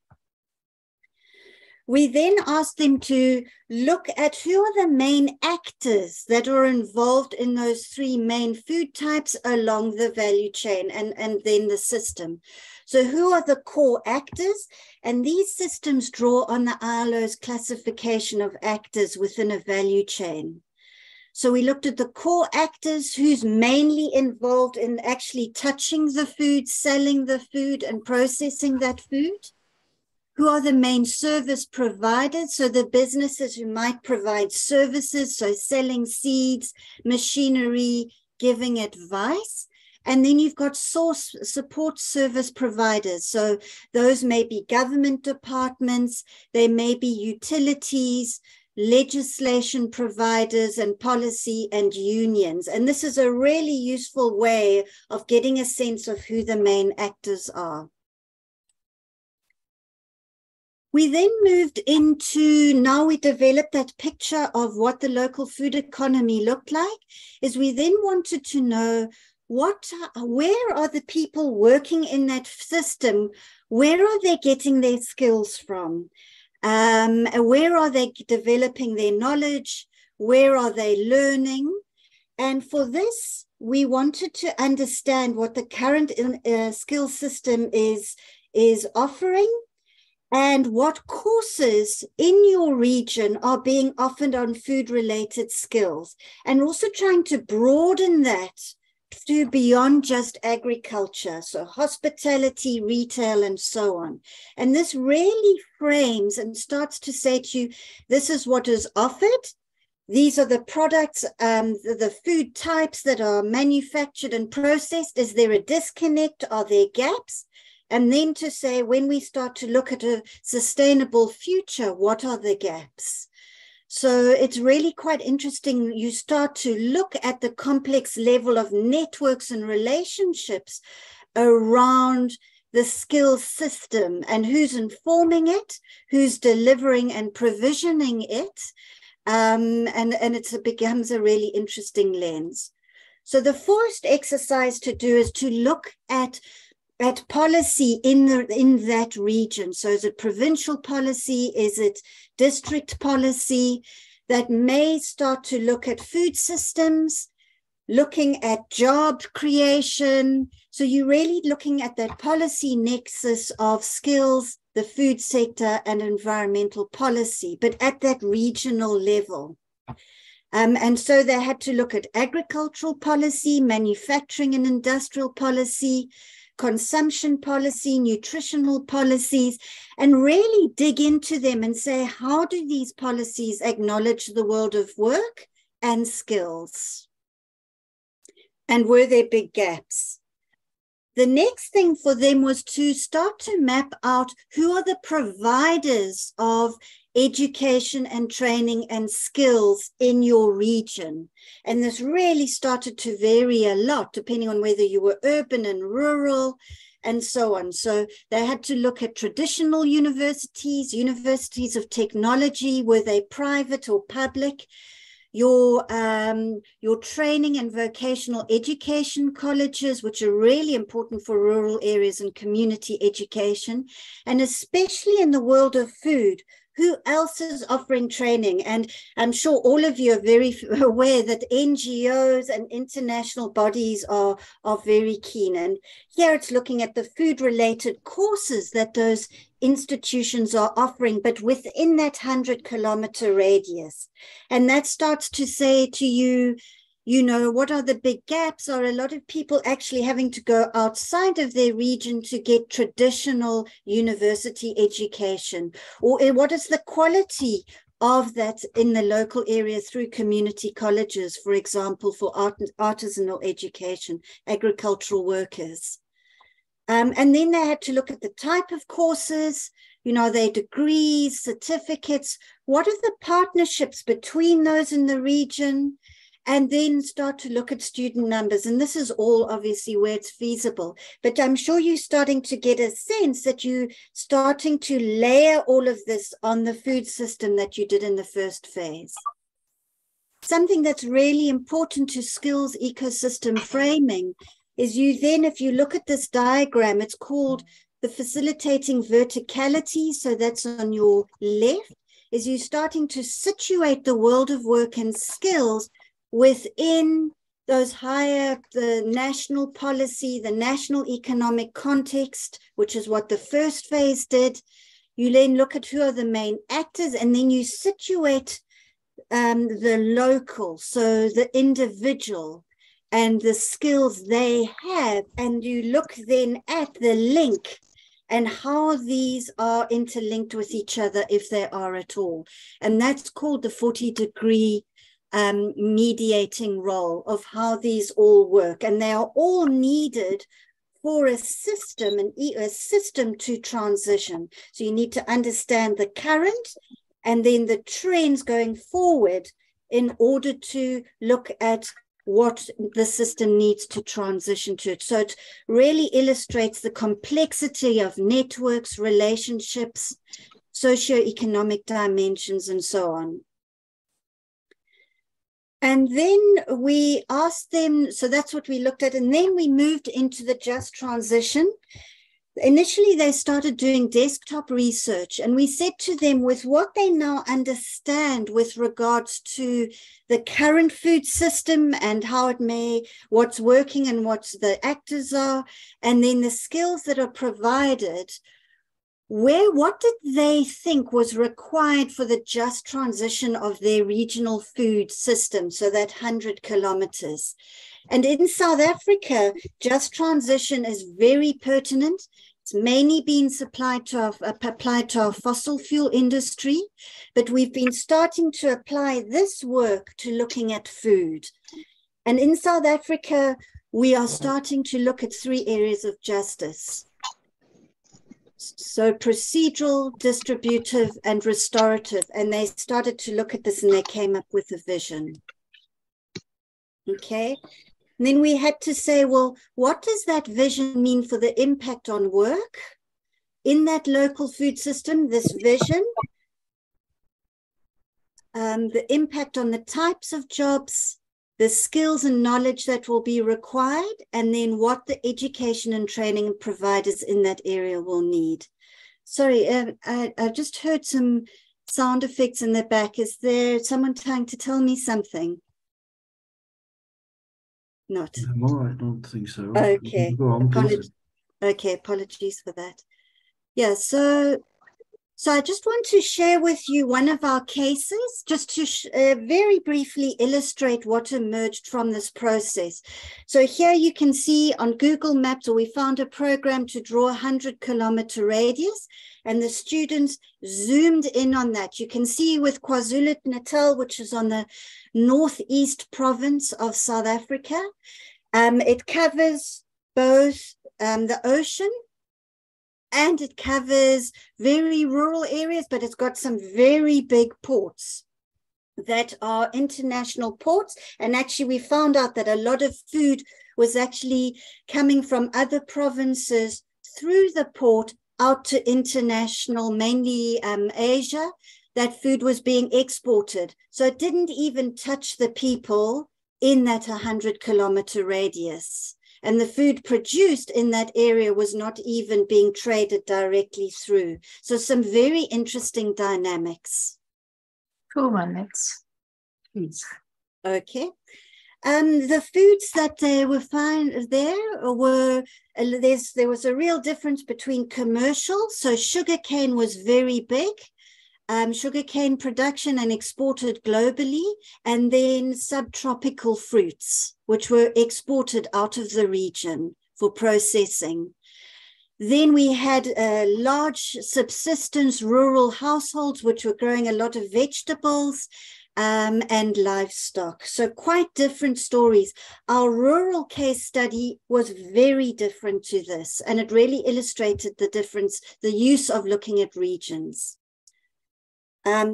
We then asked them to look at who are the main actors that are involved in those three main food types along the value chain and then the system. So who are the core actors? And these systems draw on the ILO's classification of actors within a value chain. So we looked at the core actors, who's mainly involved in actually touching the food, selling the food, and processing that food. Who are the main service providers? So the businesses who might provide services, so selling seeds, machinery, giving advice. And then you've got source support service providers. So those may be government departments, they may be utilities, legislation providers and policy and unions. And this is a really useful way of getting a sense of who the main actors are. We then moved into, now we developed that picture of what the local food economy looked like, is we then wanted to know where are the people working in that system? Where are they getting their skills from? Where are they developing their knowledge? Where are they learning? And for this, we wanted to understand what the current skill system is offering, and what courses in your region are being offered on food-related skills, and also trying to broaden that to beyond just agriculture, so hospitality, retail, and so on. And this really frames and starts to say to you, this is what is offered. These are the products, the food types that are manufactured and processed. Is there a disconnect? Are there gaps? And then to say, when we start to look at a sustainable future, what are the gaps? So it's really quite interesting. You start to look at the complex level of networks and relationships around the skills system and who's informing it, who's delivering and provisioning it. And it becomes a really interesting lens. So the first exercise to do is to look at policy in that region. So is it provincial policy? Is it district policy? That may start to look at food systems, looking at job creation. So you're really looking at that policy nexus of skills, the food sector, and environmental policy, but at that regional level. And so they had to look at agricultural policy, manufacturing and industrial policy, consumption policy, nutritional policies, and really dig into them and say, how do these policies acknowledge the world of work and skills? And were there big gaps? The next thing for them was to start to map out who are the providers of education and training and skills in your region. And this really started to vary a lot depending on whether you were urban and rural and so on. So they had to look at traditional universities, universities of technology, were they private or public? Your training and vocational education colleges, which are really important for rural areas and community education, and especially in the world of food. Who else is offering training? And I'm sure all of you are very aware that NGOs and international bodies are very keen. And here it's looking at the food-related courses that those institutions are offering, but within that 100-kilometer radius. And that starts to say to you, you know, what are the big gaps? Are a lot of people actually having to go outside of their region to get traditional university education? Or what is the quality of that in the local area through community colleges, for example, for artisanal education, agricultural workers? And then they had to look at the type of courses, you know, their degrees, certificates, what are the partnerships between those in the region? And then start to look at student numbers. And this is all obviously where it's feasible. But I'm sure you're starting to get a sense that you're starting to layer all of this on the food system that you did in the first phase. Something that's really important to skills ecosystem framing is you then, if you look at this diagram, it's called the facilitating verticality. So that's on your left, is you starting to situate the world of work and skills within those higher, the national policy, the national economic context, which is what the first phase did. You then look at who are the main actors, and then you situate the local, so the individual and the skills they have, and you look then at the link and how these are interlinked with each other, if they are at all. And that's called the 40-degree mediating role of how these all work, and they are all needed for a system to transition. So you need to understand the current and then the trends going forward in order to look at what the system needs to transition to it. So it really illustrates the complexity of networks, relationships, socioeconomic dimensions, and so on. And then we asked them, so that's what we looked at, and then we moved into the just transition. Initially, they started doing desktop research, and we said to them, with what they now understand with regards to the current food system and how it may, what's working and what the actors are, and then the skills that are provided, what did they think was required for the just transition of their regional food system, so that 100 kilometers? And in South Africa, just transition is very pertinent. It's mainly been applied to our fossil fuel industry, but we've been starting to apply this work to looking at food. And in South Africa, we are starting to look at 3 areas of justice. So procedural, distributive, and restorative. And they started to look at this and they came up with a vision. Okay. And then we had to say, well, what does that vision mean for the impact on work in that local food system, this vision, the impact on the types of jobs, the skills and knowledge that will be required, and then what the education and training providers in that area will need. Sorry, I just heard some sound effects in the back. Is there someone trying to tell me something? Not. No, I don't think so. Okay. Go on, please. Okay, apologies for that. Yeah, so I just want to share with you one of our cases, just to very briefly illustrate what emerged from this process. So here you can see on Google Maps, we found a program to draw a 100-kilometer radius, and the students zoomed in on that. You can see with KwaZulu-Natal, which is on the northeast province of South Africa, it covers both the ocean, and it covers very rural areas, but it's got some very big ports that are international ports. And actually, we found out that a lot of food was actually coming from other provinces through the port out to international, mainly Asia. That food was being exported. So it didn't even touch the people in that 100-kilometer radius. And the food produced in that area was not even being traded directly through. So some very interesting dynamics. 2 minutes, please. Okay. The foods that they were found there were, there was a real difference between commercial. So sugarcane was very big. Sugarcane production and exported globally, and then subtropical fruits, which were exported out of the region for processing. Then we had large subsistence rural households, which were growing a lot of vegetables and livestock. So quite different stories. Our rural case study was very different to this, and it really illustrated the difference, the use of looking at regions.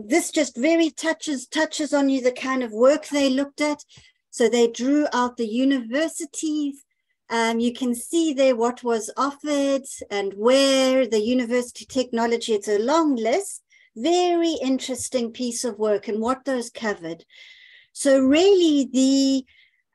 This just very touches on you the kind of work they looked at. So they drew out the universities. You can see there what was offered and where, the university technology. It's a long list, very interesting piece of work and what those covered. So really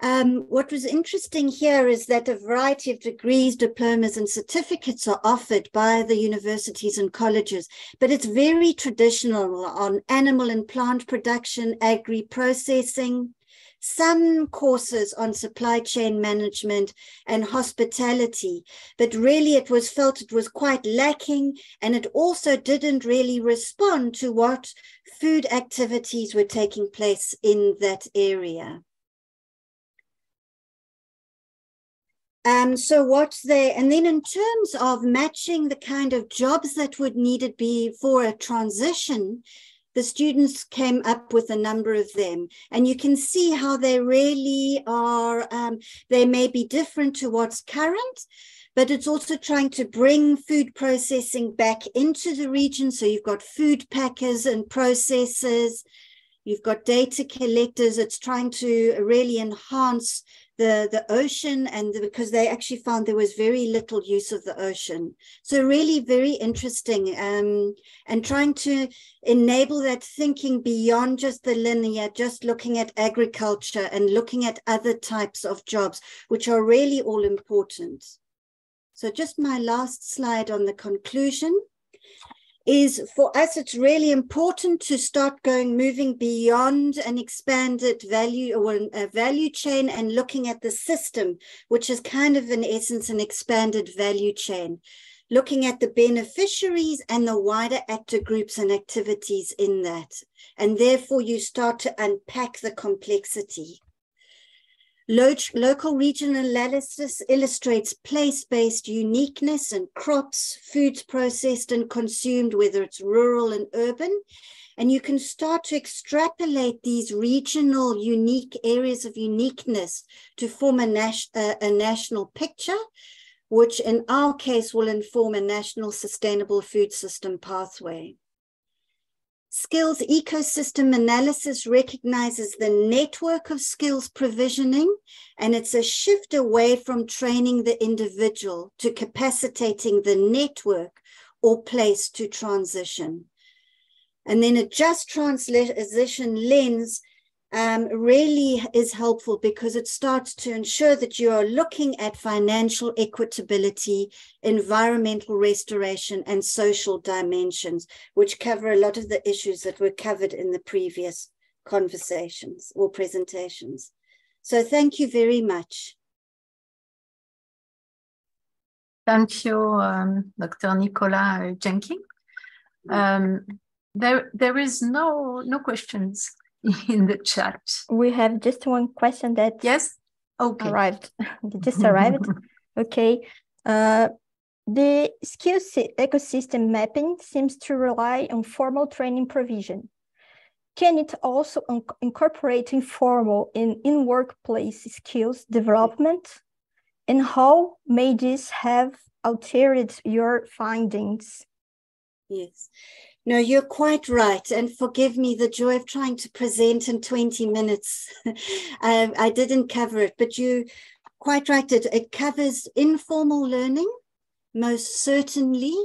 what was interesting here is that a variety of degrees, diplomas, and certificates are offered by the universities and colleges, but it's very traditional on animal and plant production, agri-processing, some courses on supply chain management and hospitality, but really it was felt it was quite lacking, and it also didn't really respond to what food activities were taking place in that area. And then in terms of matching the kind of jobs that would needed be for a transition, The students came up with a number of them, and you can see how they really are, they may be different to what's current, but it's also trying to bring food processing back into the region. So you've got food packers and processors, you've got data collectors. It's trying to really enhance the ocean, and because they actually found there was very little use of the ocean. So really very interesting, and trying to enable that thinking beyond just the linear, just looking at agriculture and looking at other types of jobs, which are really all important. So just my last slide on the conclusion is, for us, it's really important to start moving beyond an expanded value or a value chain and looking at the system, which is kind of in essence an expanded value chain, looking at the beneficiaries and the wider actor groups and activities in that. And therefore you start to unpack the complexity. Local regional analysis illustrates place-based uniqueness in crops, foods processed and consumed, whether it's rural and urban. And you can start to extrapolate these regional unique areas of uniqueness to form a national picture, which in our case will inform a national sustainable food system pathway. Skills ecosystem analysis recognizes the network of skills provisioning, and it's a shift away from training the individual to capacitating the network or place to transition. And then a just transition lens really is helpful because it starts to ensure that you are looking at financial equitability, environmental restoration, and social dimensions, which cover a lot of the issues that were covered in the previous conversations or presentations. So thank you very much. Thank you, Dr. Nicola Jenkins. There is no questions in the chat. We have just one question that arrived. Just arrived. Okay. The skills ecosystem mapping seems to rely on formal training provision. Can it also incorporate informal and in-workplace skills development? And how may this have altered your findings? Yes. No, you're quite right. And forgive me the joy of trying to present in 20 minutes. I didn't cover it, but you're quite right. It covers informal learning, most certainly,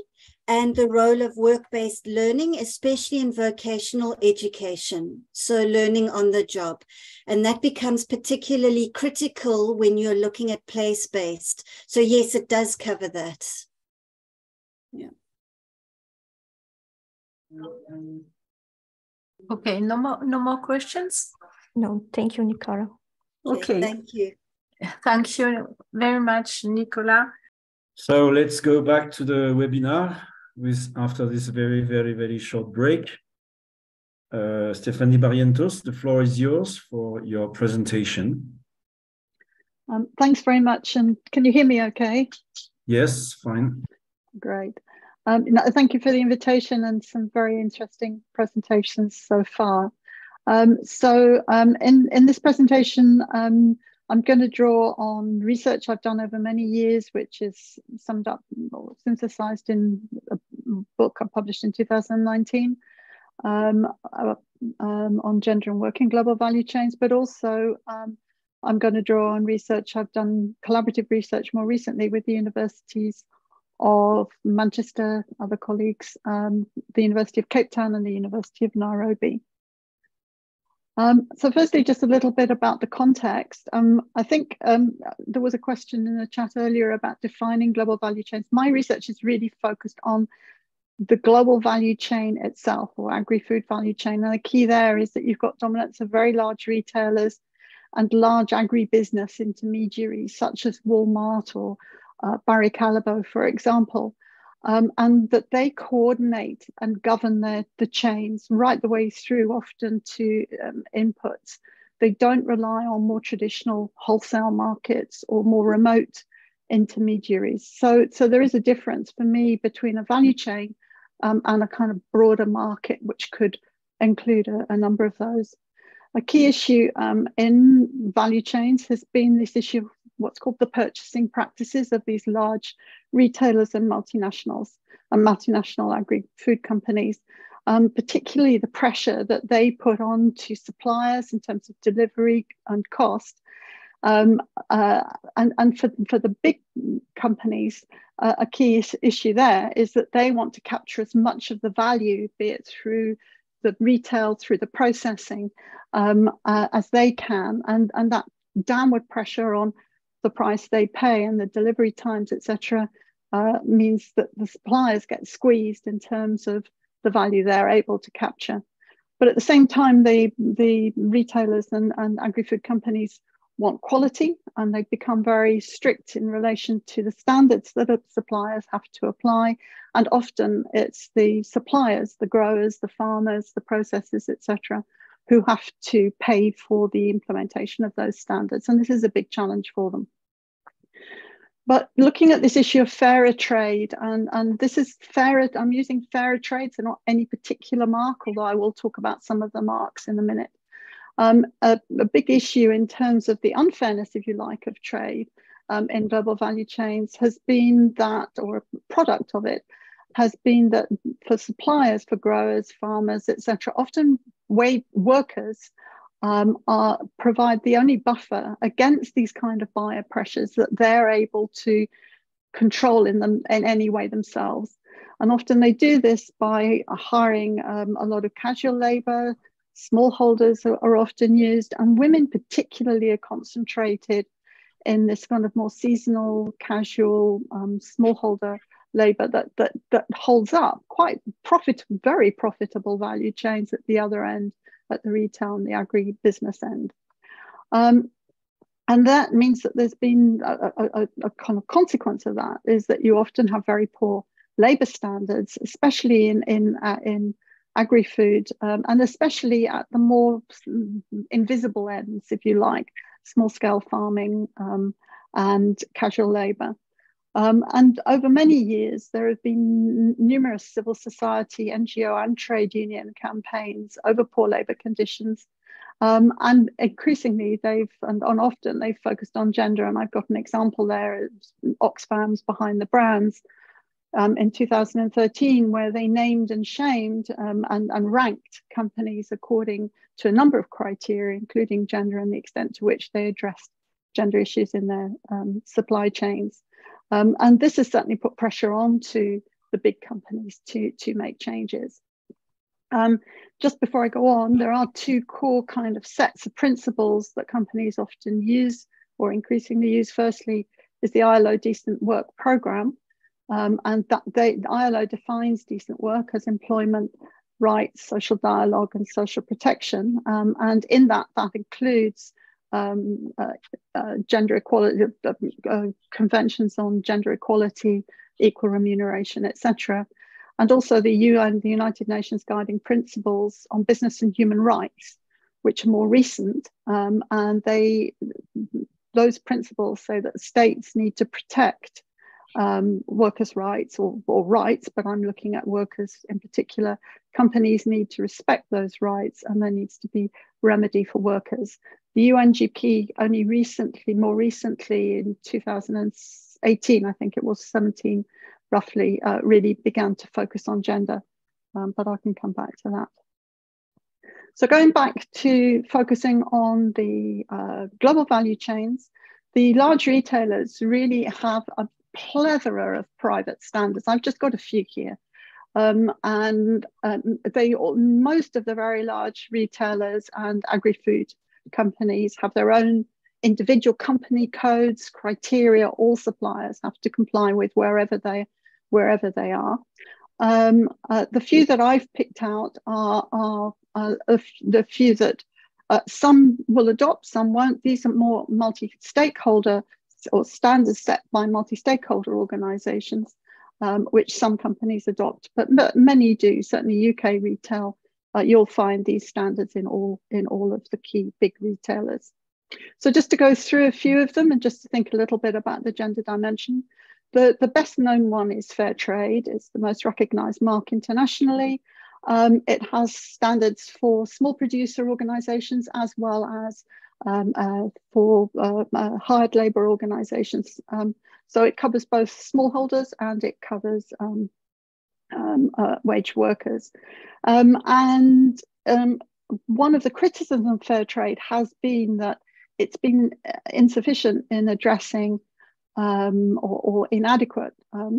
and the role of work-based learning, especially in vocational education. So learning on the job. And that becomes particularly critical when you're looking at place-based. So yes, it does cover that. Yeah. Okay, no more questions? No, thank you, Nicola. Okay. Thank you. Thank you very much, Nicola. So let's go back to the webinar after this very short break. Stephanie Barrientos, the floor is yours for your presentation. Thanks very much. And can you hear me okay? Yes, fine. Great. Thank you for the invitation and some very interesting presentations so far. In this presentation, I'm going to draw on research I've done over many years, which is summed up or synthesized in a book I published in 2019 on gender and work in global value chains, but also I'm going to draw on research I've done, collaborative research more recently with the universities of Manchester, other colleagues, the University of Cape Town and the University of Nairobi. So firstly, just a little bit about the context. I think there was a question in the chat earlier about defining global value chains. My research is really focused on the global value chain itself, or agri-food value chain. And the key there is that you've got dominance of very large retailers and large agribusiness intermediaries, such as Walmart or Barry Callebaut, for example, and that they coordinate and govern the chains right the way through, often to inputs. They don't rely on more traditional wholesale markets or more remote intermediaries. So there is a difference for me between a value chain and a kind of broader market, which could include a number of those. A key issue in value chains has been this issue of what's called the purchasing practices of these large retailers and multinationals and multinational agri-food companies, particularly the pressure that they put on to suppliers in terms of delivery and cost. And for the big companies, a key issue there is that they want to capture as much of the value, be it through the retail, through the processing, as they can, and that downward pressure on the price they pay and the delivery times, etc., means that the suppliers get squeezed in terms of the value they're able to capture. But at the same time, the retailers and agri-food companies want quality, and they've become very strict in relation to the standards that suppliers have to apply. And often it's the suppliers, the growers, the farmers, the processors, etc., who have to pay for the implementation of those standards. And this is a big challenge for them. But looking at this issue of fairer trade, and this is fairer, I'm using fairer trade, so not any particular mark, although I will talk about some of the marks in a minute. A big issue in terms of the unfairness, if you like, of trade in global value chains has been that, or a product of it, has been that for suppliers, for growers, farmers, etc., often workers provide the only buffer against these kind of buyer pressures that they're able to control in any way themselves. And often they do this by hiring a lot of casual labor. Smallholders are often used, and women particularly are concentrated in this kind of more seasonal, casual smallholder labor that holds up quite very profitable value chains at the other end, at the retail and the agri-business end. And that means that there's been a kind of consequence of that is that you often have very poor labor standards, especially in agri-food, and especially at the more invisible ends, if you like, small-scale farming and casual labor. And over many years, there have been numerous civil society, NGO and trade union campaigns over poor labor conditions. And increasingly, often they've focused on gender. And I've got an example there, Oxfam's Behind the Brands, in 2013, where they named and shamed and ranked companies according to a number of criteria, including gender and the extent to which they addressed gender issues in their supply chains. And this has certainly put pressure on to the big companies to make changes. Just before I go on, there are two core kind of sets of principles that companies often use or increasingly use. Firstly is the ILO Decent Work Programme. And the ILO defines decent work as employment rights, social dialogue, and social protection. And in that includes gender equality, conventions on gender equality, equal remuneration, etc. And also the UN, the United Nations Guiding Principles on Business and Human Rights, which are more recent. And those principles say that states need to protect workers' rights or rights, but I'm looking at workers in particular. Companies need to respect those rights, and there needs to be remedy for workers. The UNGP only more recently in 2018, I think it was 17 roughly, really began to focus on gender, but I can come back to that. So going back to focusing on the global value chains, the large retailers really have a plethora of private standards. I've just got a few here. Most of the very large retailers and agri-food companies have their own individual company codes, criteria all suppliers have to comply with wherever they are. The few that I've picked out are the few that some will adopt, some won't. These are more multi-stakeholder or standards set by multi-stakeholder organizations, which some companies adopt, but many do. Certainly UK retail, you'll find these standards in all of the key big retailers. So just to go through a few of them and just to think a little bit about the gender dimension, the best known one is fair trade. It's the most recognized mark internationally. It has standards for small producer organizations as well as for hired labor organizations. So it covers both smallholders and it covers wage workers. One of the criticisms of fair trade has been that it's been insufficient in addressing or inadequate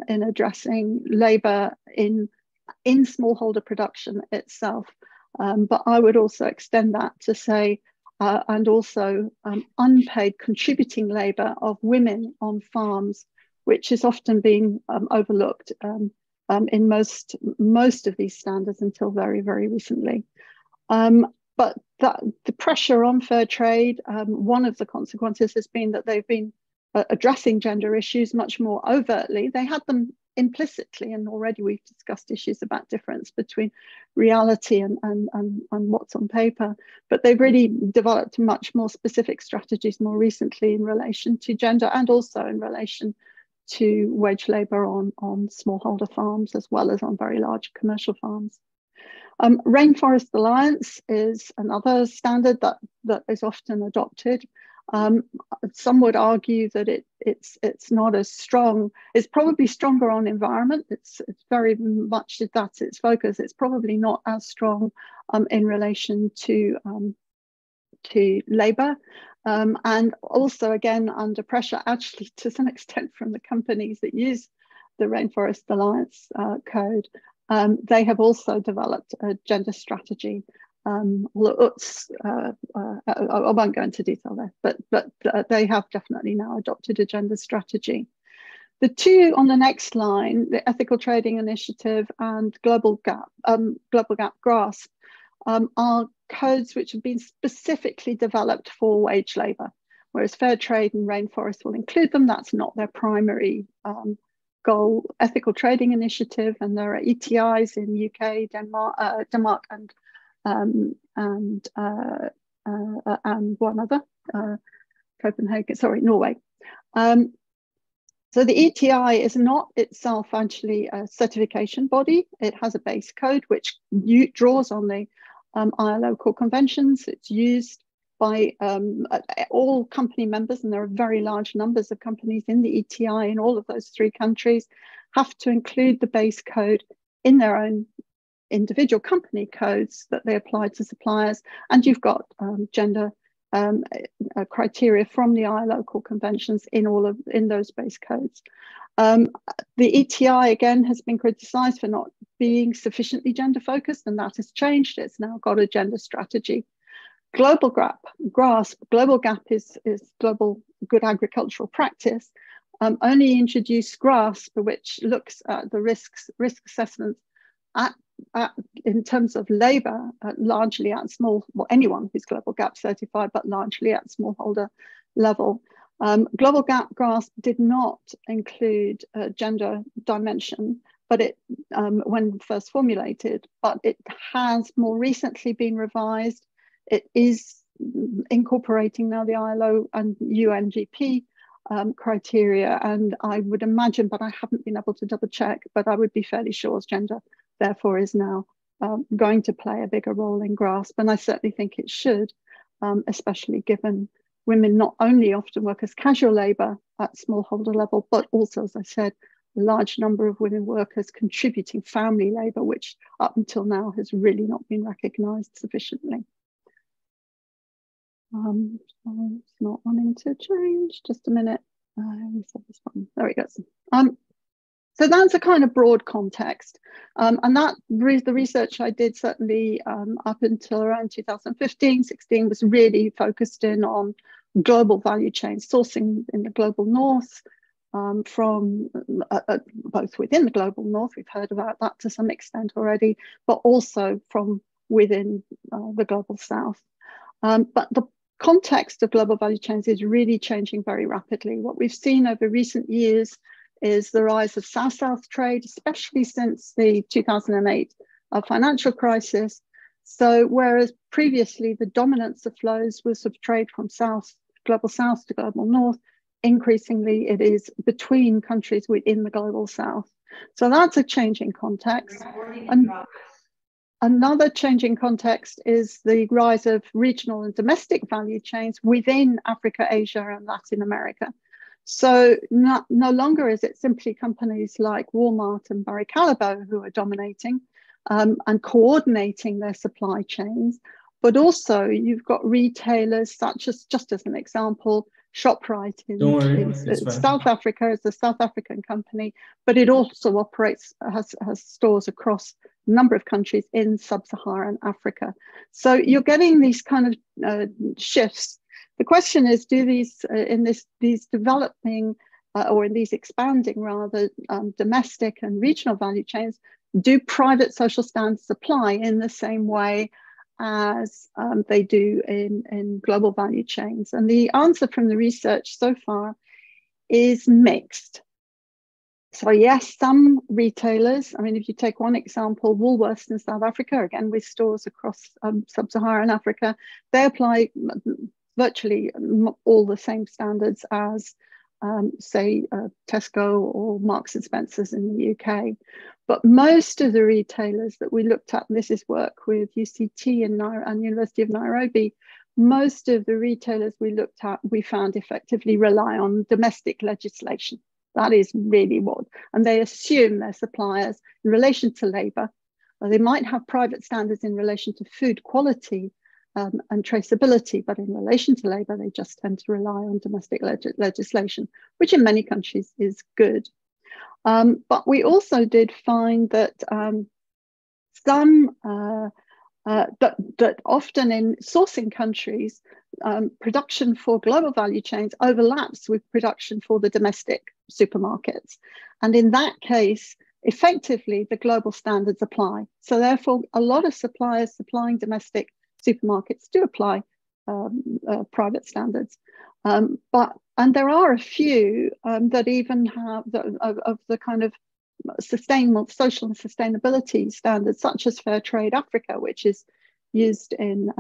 in addressing labor in smallholder production itself. But I would also extend that to say, and also unpaid contributing labor of women on farms, which is often being overlooked in most of these standards until very, very recently. But the pressure on fair trade, one of the consequences has been that they've been addressing gender issues much more overtly. They had them implicitly, and already we've discussed issues about difference between reality and what's on paper, but they've really developed much more specific strategies more recently in relation to gender and also in relation to wage labor on smallholder farms as well as on very large commercial farms. Rainforest Alliance is another standard that is often adopted. Some would argue that it's not as strong. It's probably stronger on environment. It's very much that's its focus. It's probably not as strong in relation to labor. And also, again, under pressure, actually, to some extent, from the companies that use the Rainforest Alliance code. They have also developed a gender strategy. I won't go into detail there, but they have definitely now adopted a gender strategy. The two on the next line, the Ethical Trading Initiative and Global Gap Grasp, are codes which have been specifically developed for wage labor, whereas Fair Trade and Rainforest will include them. That's not their primary goal. Ethical Trading Initiative, and there are ETIs in UK, Denmark, and one other, Norway. So the ETI is not itself actually a certification body. It has a base code which draws on the ILO core conventions. It's used by all company members, and there are very large numbers of companies in the ETI in all of those three countries, have to include the base code in their own individual company codes that they apply to suppliers. And you've got gender criteria from the ILO core conventions in those base codes. The ETI, again, has been criticized for not being sufficiently gender focused, and that has changed. It's now got a gender strategy. Global GRASP, Global GAP is Global Good Agricultural Practice, only introduced GRASP, which looks at the risk assessments in terms of labor, largely at anyone who's Global GAP certified, but largely at smallholder level. Global GAP GRASP did not include a gender dimension, but when first formulated, but it has more recently been revised. It is incorporating now the ILO and UNGP criteria, and I would imagine, but I haven't been able to double check, but I would be fairly sure gender therefore is now going to play a bigger role in GRASP, and I certainly think it should, especially given women not only often work as casual labour at smallholder level, but also, as I said, a large number of women workers contributing family labour, which up until now has really not been recognised sufficiently. So it's not wanting to change. Just a minute. There it goes. So that's a kind of broad context, and the research I did certainly up until around 2015-16 was really focused in on global value chain sourcing in the global north, from both within the global north, we've heard about that to some extent already, but also from within the global south. But the context of global value chains is really changing very rapidly. What we've seen over recent years is the rise of South-South trade, especially since the 2008 financial crisis. So whereas previously the dominance of flows was of trade from global south to global north, increasingly it is between countries within the global south. So that's a changing context. Another changing context is the rise of regional and domestic value chains within Africa, Asia, and Latin America. So no longer is it simply companies like Walmart and Barry Callebaut who are dominating and coordinating their supply chains, but also you've got retailers such as, just as an example, ShopRite in South Africa is a South African company, but it also operates, has stores across a number of countries in sub-Saharan Africa. So you're getting these kind of shifts. The question is, do these, these developing or in these expanding rather domestic and regional value chains, do private social standards apply in the same way as they do in global value chains? And the answer from the research so far is mixed. So yes, some retailers, I mean, if you take one example, Woolworths in South Africa, again with stores across sub-Saharan Africa, they apply virtually all the same standards as say Tesco or Marks and Spencer's in the UK. But most of the retailers that we looked at, and this is work with UCT and University of Nairobi, most of the retailers we looked at, we found effectively rely on domestic legislation. That is really what, and they assume their suppliers in relation to labour, they might have private standards in relation to food quality and traceability, but in relation to labour, they just tend to rely on domestic legislation, which in many countries is good. But we also did find that that often in sourcing countries, production for global value chains overlaps with production for the domestic supermarkets. And in that case, effectively, the global standards apply. So therefore, a lot of suppliers supplying domestic supermarkets do apply private standards. And there are a few that even have of the kind of sustainable social and sustainability standards, such as Fair Trade Africa, which is used in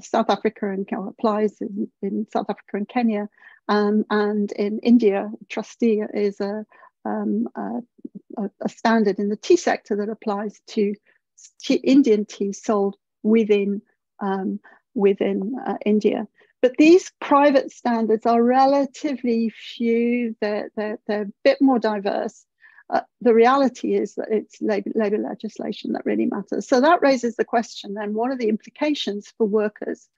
South Africa and applies in South Africa and Kenya, and in India, Trustee is a standard in the tea sector that applies to Indian tea sold within India. But these private standards are relatively few. They're a bit more diverse. The reality is that it's labour legislation that really matters. So that raises the question then, what are the implications for workers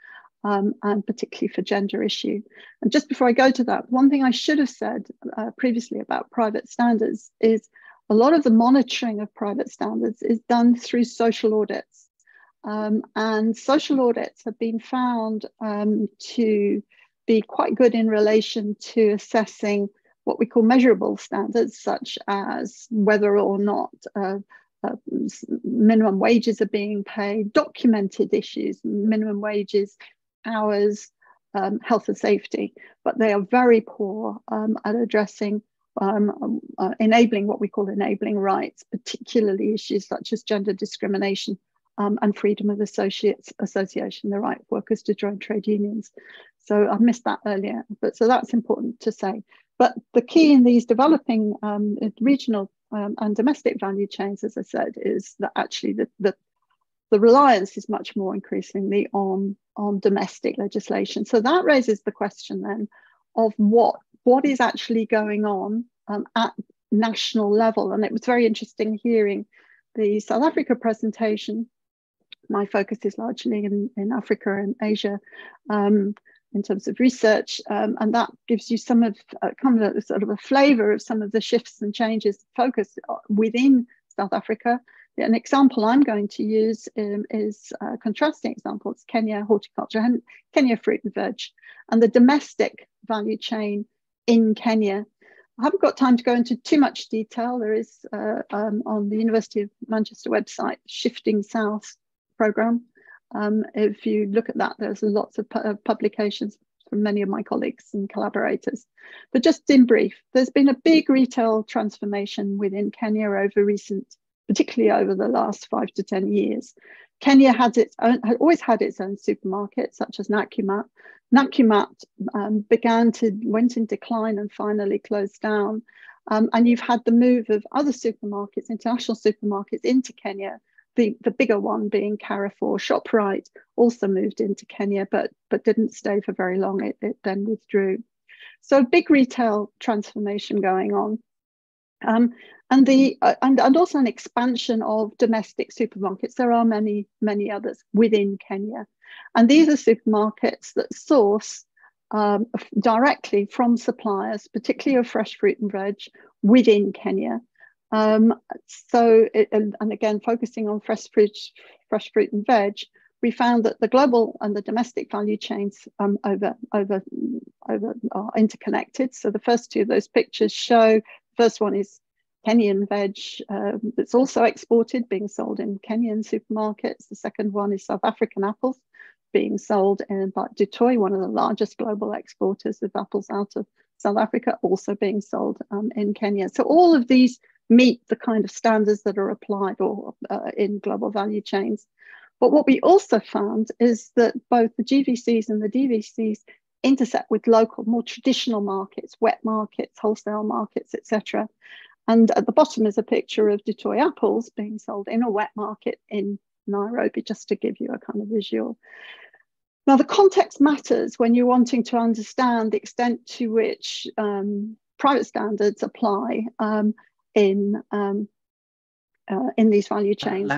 and particularly for gender issue? And just before I go to that, one thing I should have said previously about private standards is a lot of the monitoring of private standards is done through social audits. And social audits have been found to be quite good in relation to assessing what we call measurable standards, such as whether or not minimum wages are being paid, documented issues, minimum wages, hours, health and safety. But they are very poor at addressing enabling what we call enabling rights, particularly issues such as gender discrimination and freedom of association, the right of workers to join trade unions. So I missed that earlier, but so that's important to say. But the key in these developing regional and domestic value chains, as I said, is that actually the reliance is much more increasingly on domestic legislation. So that raises the question then of what is actually going on at national level. And it was very interesting hearing the South Africa presentation. My focus is largely in Africa and Asia in terms of research, and that gives you some of kind of sort of a flavour of some of the shifts and changes focus within South Africa. An example I'm going to use is a contrasting example. It's Kenya horticulture and Kenya fruit and veg, and the domestic value chain in Kenya. I haven't got time to go into too much detail. There is on the University of Manchester website, Shifting South program. If you look at that, there's lots of publications from many of my colleagues and collaborators. But just in brief, there's been a big retail transformation within Kenya particularly over the last 5 to 10 years. Kenya had always had its own supermarkets, such as Nakumatt. Nakumatt went in decline and finally closed down. And you've had the move of other supermarkets, international supermarkets, into Kenya the bigger one being Carrefour. ShopRite also moved into Kenya, but didn't stay for very long. It then withdrew. So big retail transformation going on. And also an expansion of domestic supermarkets. There are many others within Kenya, and these are supermarkets that source directly from suppliers, particularly of fresh fruit and veg within Kenya. And again, focusing on fresh fruit and veg, we found that the global and the domestic value chains are interconnected. So the first two of those pictures show, first one is Kenyan veg that's also exported, being sold in Kenyan supermarkets. The second one is South African apples being sold in Dutoy, one of the largest global exporters of apples out of South Africa, also being sold in Kenya. So all of these meet the kind of standards that are applied or in global value chains. But what we also found is that both the GVCs and the DVCs intersect with local, more traditional markets, wet markets, wholesale markets, etc. And at the bottom is a picture of Dutoy apples being sold in a wet market in Nairobi, just to give you a kind of visual. Now, the context matters when you're wanting to understand the extent to which private standards apply in these value chains.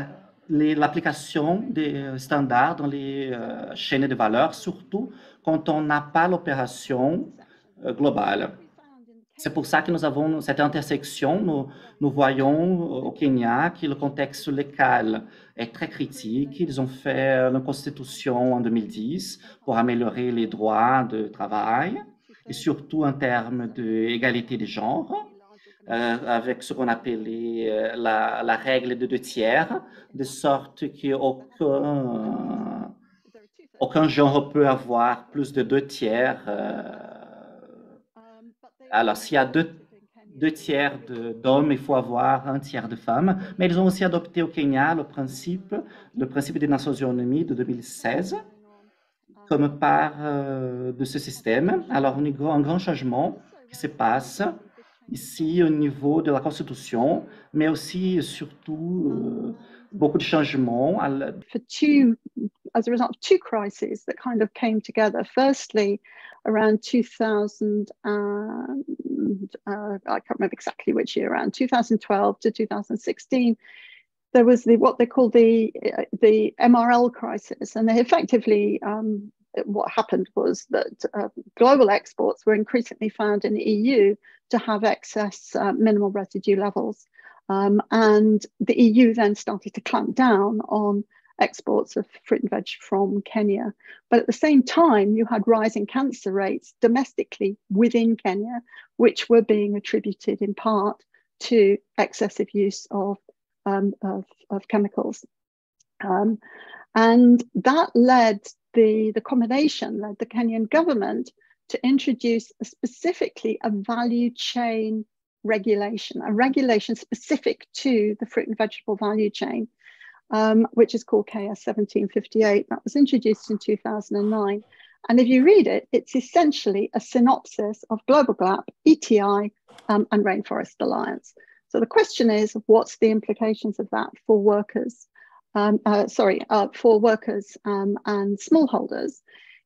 L'application des standards dans les chaînes de valeur, surtout quand on n'a pas l'opération globale. C'est pour ça que nous avons cette intersection. Nous voyons au Kenya que le contexte local est très critique. Ils ont fait une constitution en 2010 pour améliorer les droits de travail et surtout en termes d'égalité des genres, avec ce qu'on appelait la règle de 2 tiers, de sorte qu'aucun genre peut avoir plus de 2 tiers. Alors, s'il y a deux tiers d'hommes, il faut avoir 1 tiers de femmes. Mais ils ont aussi adopté au Kenya le principe des Nations Unies de 2016 comme part de ce système. Alors, un grand changement qui se passe ici au niveau de la Constitution, mais aussi et surtout beaucoup de changements. As a result of 2 crises that kind of came together. Firstly, around 2000, I can't remember exactly which year, around 2012 to 2016, there was what they call the MRL crisis. And they effectively, what happened was that global exports were increasingly found in the EU to have excess minimal residue levels. And the EU then started to clamp down on exports of fruit and veg from Kenya. But at the same time, you had rising cancer rates domestically within Kenya, which were being attributed in part to excessive use of chemicals. And that led the combination led the Kenyan government to introduce specifically a value chain regulation, a regulation specific to the fruit and vegetable value chain, which is called KS 1758. That was introduced in 2009. And if you read it, it's essentially a synopsis of Global GAP, ETI, and Rainforest Alliance. So the question is, what's the implications of that for workers? For workers and smallholders.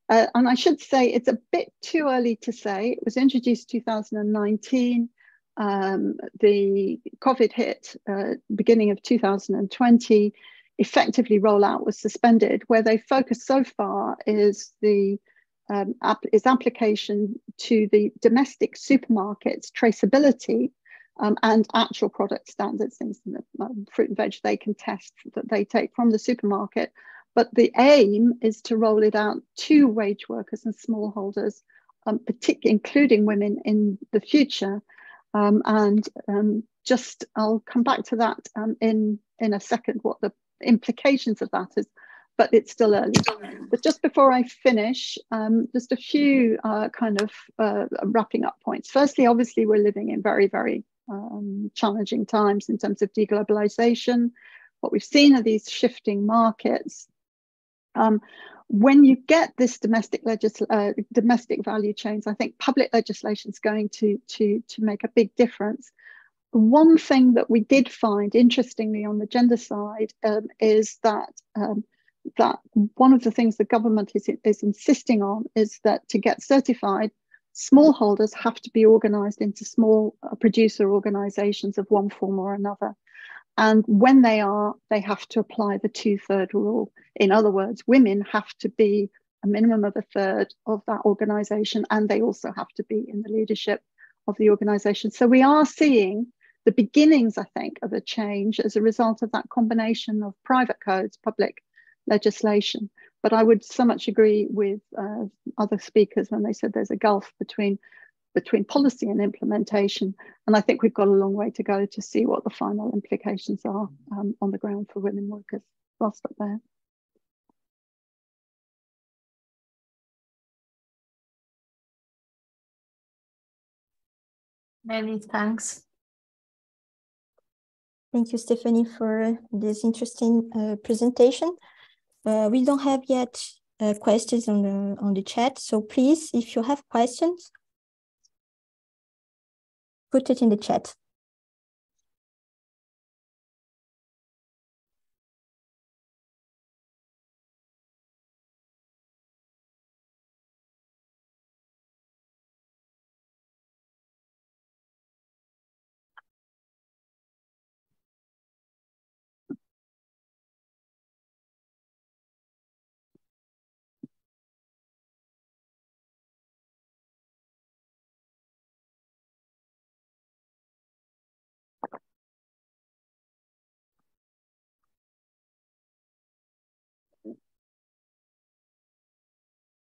And I should say it's a bit too early to say. It was introduced 2019. The COVID hit beginning of 2020. Effectively, rollout was suspended. Where they focus so far is the application to the domestic supermarkets traceability and actual product standards, things fruit and veg they can test that they take from the supermarket. But the aim is to roll it out to wage workers and smallholders, particularly including women in the future. I'll come back to that in a second, what the implications of that is, but it's still early. But just before I finish, just a few wrapping up points. Firstly, obviously, we're living in very, very challenging times in terms of deglobalization. What we've seen are these shifting markets. When you get this domestic value chains, I think public legislation is going to make a big difference. one thing that we did find interestingly on the gender side is that that one of the things the government is insisting on is that to get certified, smallholders have to be organized into small producer organizations of one form or another. And when they are, they have to apply the 2/3 rule. In other words, women have to be a minimum of 1/3 of that organization, and they also have to be in the leadership of the organization. So we are seeing the beginnings, I think, of a change as a result of that combination of private codes, public legislation. But I would so much agree with other speakers when they said there's a gulf between policy and implementation. And I think we've got a long way to go to see what the final implications are on the ground for women workers. I'll stop there. Many thanks. Thank you, Stephanie, for this interesting presentation. We don't have yet questions on the chat, so please, if you have questions, put it in the chat.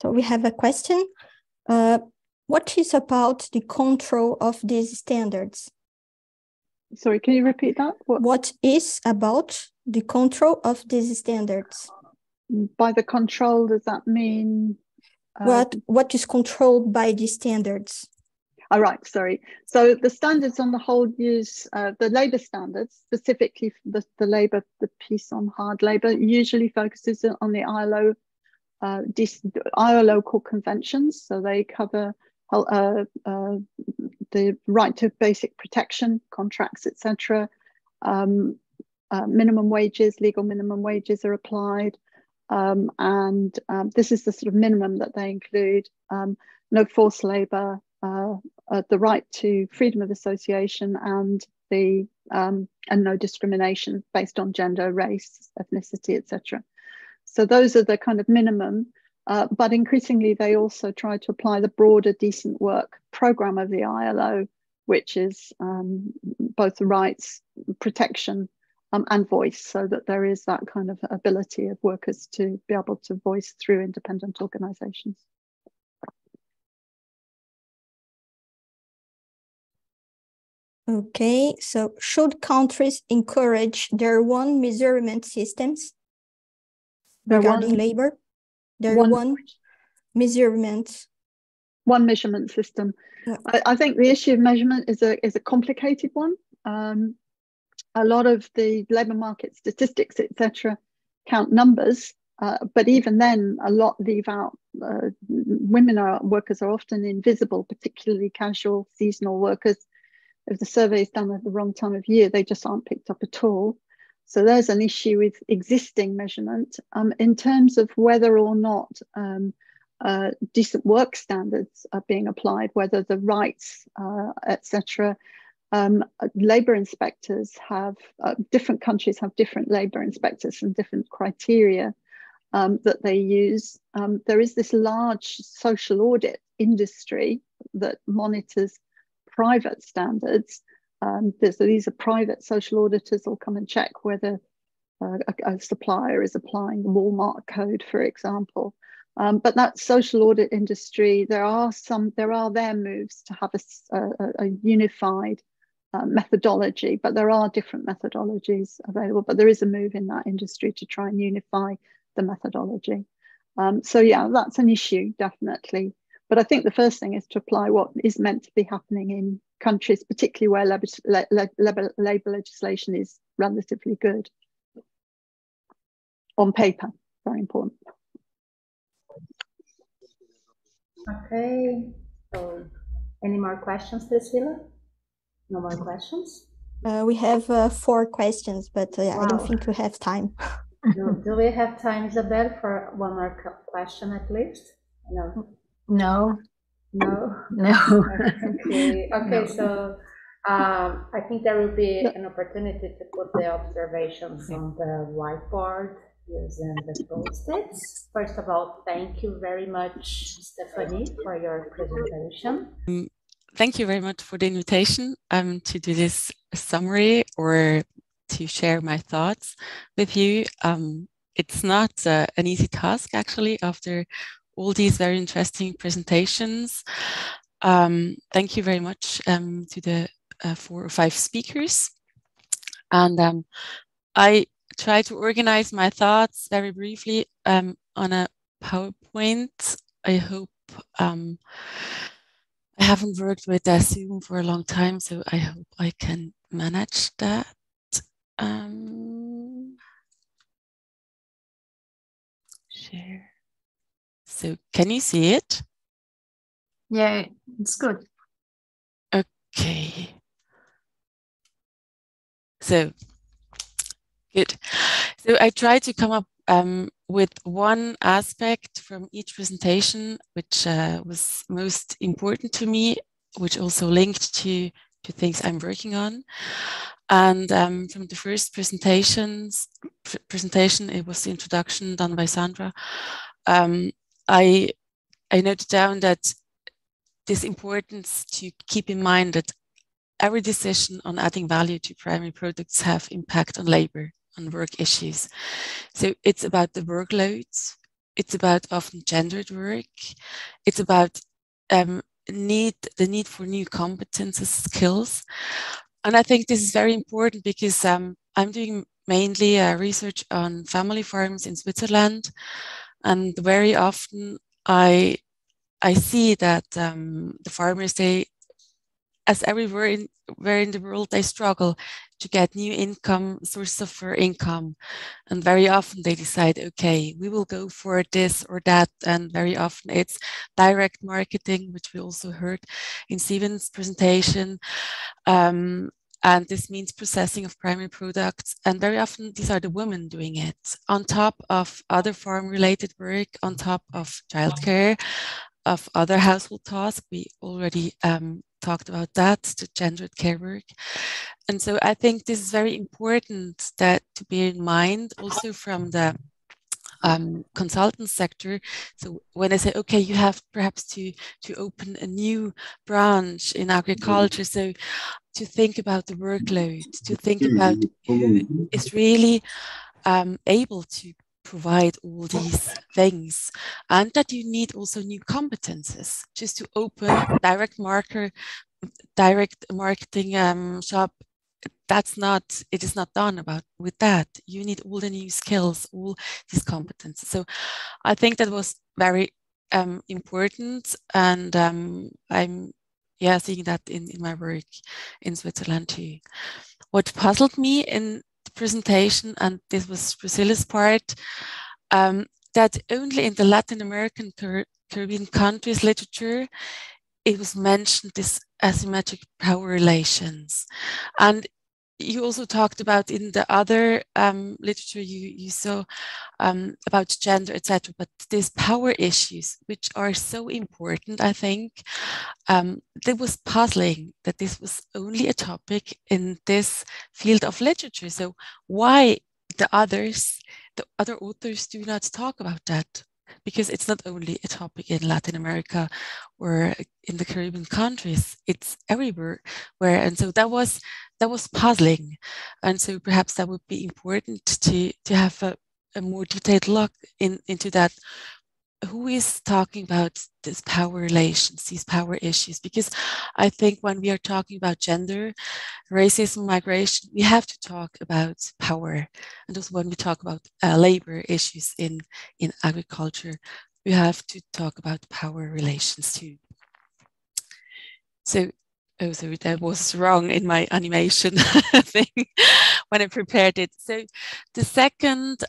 So we have a question. What is about the control of these standards? Sorry, can you repeat that? What is about the control of these standards? By the control, does that mean? What is controlled by the standards? All right, sorry. So the standards on the whole use, the labour standards, specifically the labour, the piece on hard labour, usually focuses on the ILO core conventions. So they cover the right to basic protection, contracts, etc. Minimum wages, legal minimum wages are applied. And this is the sort of minimum that they include. No forced labour, the right to freedom of association, and no discrimination based on gender, race, ethnicity, etc. So those are the kind of minimum, but increasingly they also try to apply the broader decent work program of the ILO, which is both the rights, protection, and voice, so that there is that kind of ability of workers to be able to voice through independent organizations. Okay, so should countries encourage their own measurement systems regarding labor? Their one measurement. One measurement system. Yeah. I think the issue of measurement is a complicated one. A lot of the labour market statistics, etc., count numbers, but even then, a lot leave out. Workers are often invisible, particularly casual, seasonal workers. If the survey is done at the wrong time of year, they just aren't picked up at all. So there's an issue with existing measurement. In terms of whether or not decent work standards are being applied, whether the rights, etc. Labour inspectors have, different countries have different labour inspectors and different criteria that they use. There is this large social audit industry that monitors private standards. So these are private social auditors who'll come and check whether a supplier is applying the Walmart code, for example. But that social audit industry, there are their moves to have a unified methodology, but there are different methodologies available. But there is a move in that industry to try and unify the methodology. So yeah, that's an issue, definitely. But I think the first thing is to apply what is meant to be happening in countries, particularly where labour legislation is relatively good. On paper, very important. Okay, so any more questions, Priscilla? No more questions? We have 4 questions, but I don't Wow. think we have time. Do we have time, Isabel, for one more question at least? No. No. No. No. Okay. Okay. No. So I think there will be an opportunity to put the observations on the whiteboard using the post-its. First of all, thank you very much, Stephanie, for your presentation. Thank you very much for the invitation to do this summary or to share my thoughts with you. It's not an easy task, actually, after all these very interesting presentations. Thank you very much to the 4 or 5 speakers. And I try to organize my thoughts very briefly on a PowerPoint. I hope I haven't worked with Zoom for a long time, so I hope I can manage that. Share. So can you see it? Yeah, it's good. Okay. So good. So I tried to come up with one aspect from each presentation, which was most important to me, which also linked to things I'm working on. And from the first presentation, it was the introduction done by Sandra. I noted down that this importance to keep in mind that every decision on adding value to primary products have impact on labor, on work issues. So it's about the workloads. It's about often gendered work. It's about the need for new competences, skills. And I think this is very important because I'm doing mainly research on family farms in Switzerland. And very often I see that the farmers, as everywhere in the world, they struggle to get new income sources for income. And very often they decide, okay, we will go for this or that. And very often it's direct marketing, which we also heard in Steven's presentation. And this means processing of primary products. And very often these are the women doing it on top of other farm-related work, on top of childcare, of other household tasks. We already talked about that, the gendered care work. And so I think this is very important that to bear in mind also from the consultant sector. So when I say, okay, you have perhaps to open a new branch in agriculture, so to think about the workload, to think about who is really able to provide all these things, and that you need also new competences. Just to open a direct marketing shop, it is not done with that. You need all the new skills, all these competences. So I think that was very important, and I'm seeing that in my work in Switzerland too. What puzzled me in the presentation, and this was Priscilla's part, that only in the Latin American Caribbean countries literature, it was mentioned this asymmetric power relations. And you also talked about in the other literature you saw about gender, etc. But these power issues, which are so important, I think, it was puzzling that this was only a topic in this field of literature. So why the other authors do not talk about that? Because it's not only a topic in Latin America or in the Caribbean countries, it's everywhere. And so that was puzzling. And so perhaps that would be important to have a more detailed look into that. Who is talking about this power relations, these power issues? Because I think when we are talking about gender, racism, migration, we have to talk about power. And also when we talk about labor issues in agriculture, we have to talk about power relations too. So, sorry, that was wrong in my animation thing when I prepared it. So the second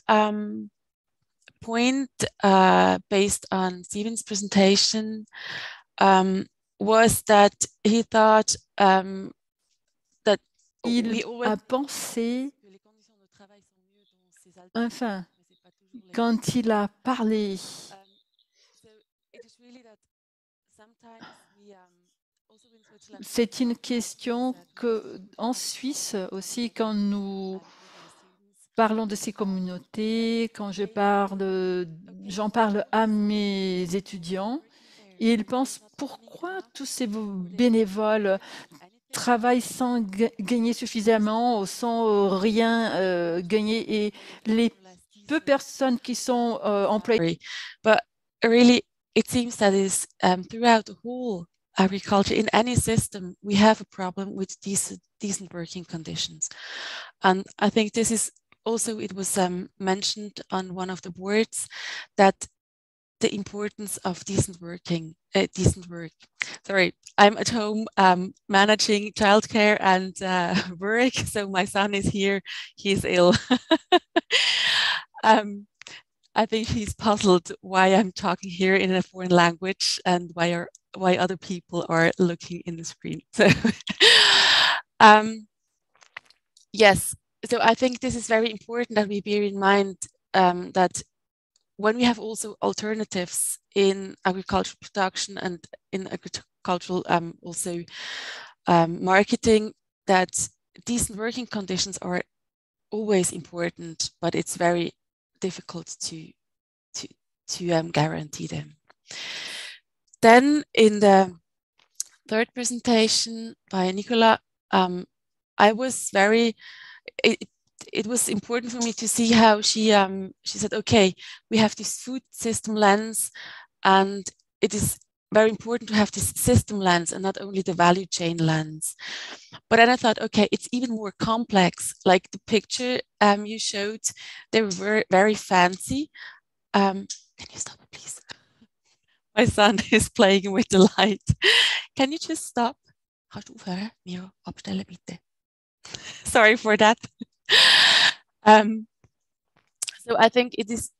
point based on Steven's presentation was that he thought that il a pensé, enfin, quand il a parlé, c'est une question que en Suisse aussi, quand nous parlons de ces communautés, quand j'en parle à mes étudiants, et ils pensent pourquoi tous ces bénévoles travaillent sans gagner suffisamment, sans rien gagner, et les peu personnes qui sont employées. But really, it seems that is throughout the whole agriculture, in any system, we have a problem with decent working conditions. And I think this is also, it was mentioned on one of the boards that the importance of decent work. Sorry, I'm at home managing childcare and work, so my son is here, he's ill. I think he's puzzled why I'm talking here in a foreign language and why other people are looking in the screen. So, yes, so I think this is very important that we bear in mind that when we have also alternatives in agricultural production and in agricultural also marketing, that decent working conditions are always important, but it's very difficult to guarantee them. Then in the third presentation by Nicola, I was it was important for me to see how she said, okay, we have this food system lens, and it is very important to have this system lens and not only the value chain lens. But then I thought, okay, it's even more complex. Like the picture you showed, they were very fancy. Can you stop it, please? My son is playing with the light. Can you just stop? Kannst du aufhören? Miro, abstellen bitte. Sorry for that. So I think it is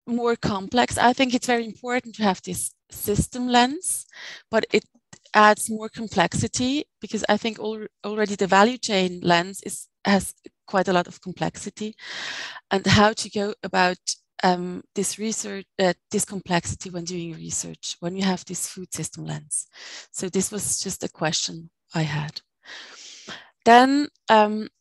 more complex. I think it's very important to have this system lens, but it adds more complexity because I think already the value chain lens has quite a lot of complexity, and how to go about this research, this complexity when doing research, when you have this food system lens. So this was just a question I had. Then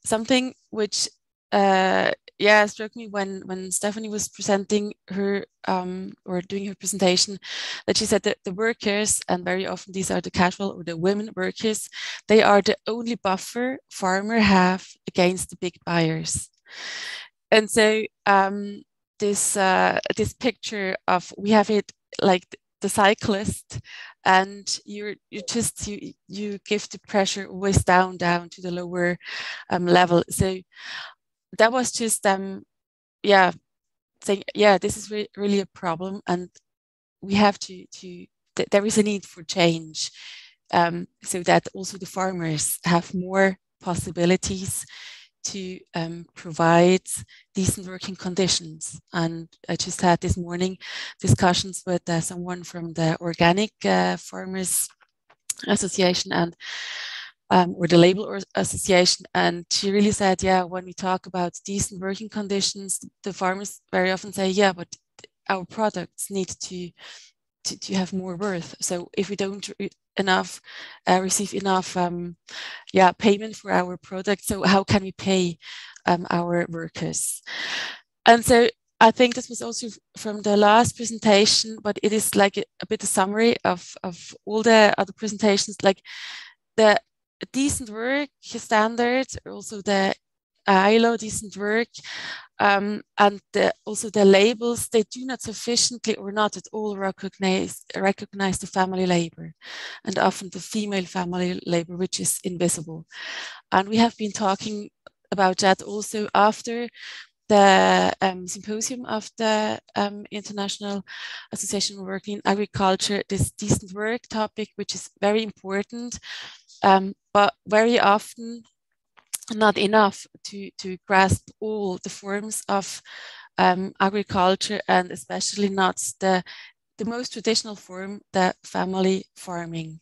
something which struck me when Stephanie was presenting her or doing her presentation, that she said that the workers, and very often these are the casual or the women workers, they are the only buffer farmers have against the big buyers. And so this picture of, we have it like the cyclist, and you give the pressure always down to the lower level. So that was just saying, this is really a problem, and we have to there is a need for change, so that also the farmers have more possibilities to provide decent working conditions. And I just had this morning discussions with someone from the Organic Farmers Association and or the Label Association, and she really said, when we talk about decent working conditions, the farmers very often say, but our products need to have more worth. So if we don't receive enough payment for our product, so how can we pay our workers? And so I think this was also from the last presentation, but it is like a bit of summary of all the other presentations, like the decent work standards, also the ILO decent work, and also the labels, they do not sufficiently or not at all recognize the family labor, and often the female family labor, which is invisible. And we have been talking about that also after the symposium of the International Association of Working in Agriculture, this decent work topic, which is very important, but very often not enough to grasp all the forms of agriculture, and especially not the the most traditional form, the family farming.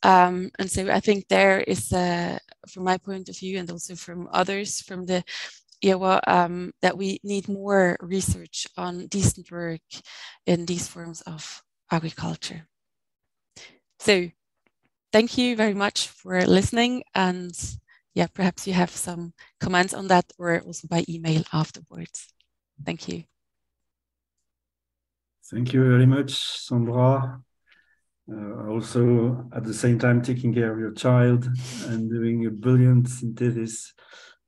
And so I think there is, from my point of view, and also from others from the IAWA, that we need more research on decent work in these forms of agriculture. So thank you very much for listening, and yeah, perhaps you have some comments on that, or also by email afterwards. Thank you. Thank you very much, Sandra. Also, at the same time, taking care of your child and doing a brilliant synthesis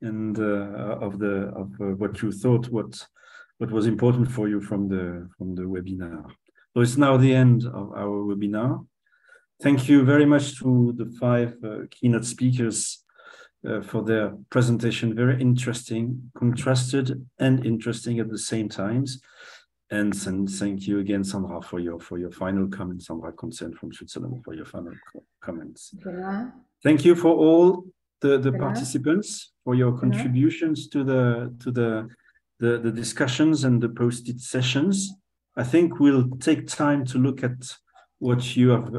and of what you thought, what was important for you from the webinar. So it's now the end of our webinar. Thank you very much to the 5 keynote speakers for their presentation. Very interesting, contrasted and interesting at the same times. And thank you again, Sandra, for your final comments. Sandra Concern from Switzerland, for your final comments. Thank you for all the participants for your contributions to the discussions and the posted sessions. I think we'll take time to look at what you have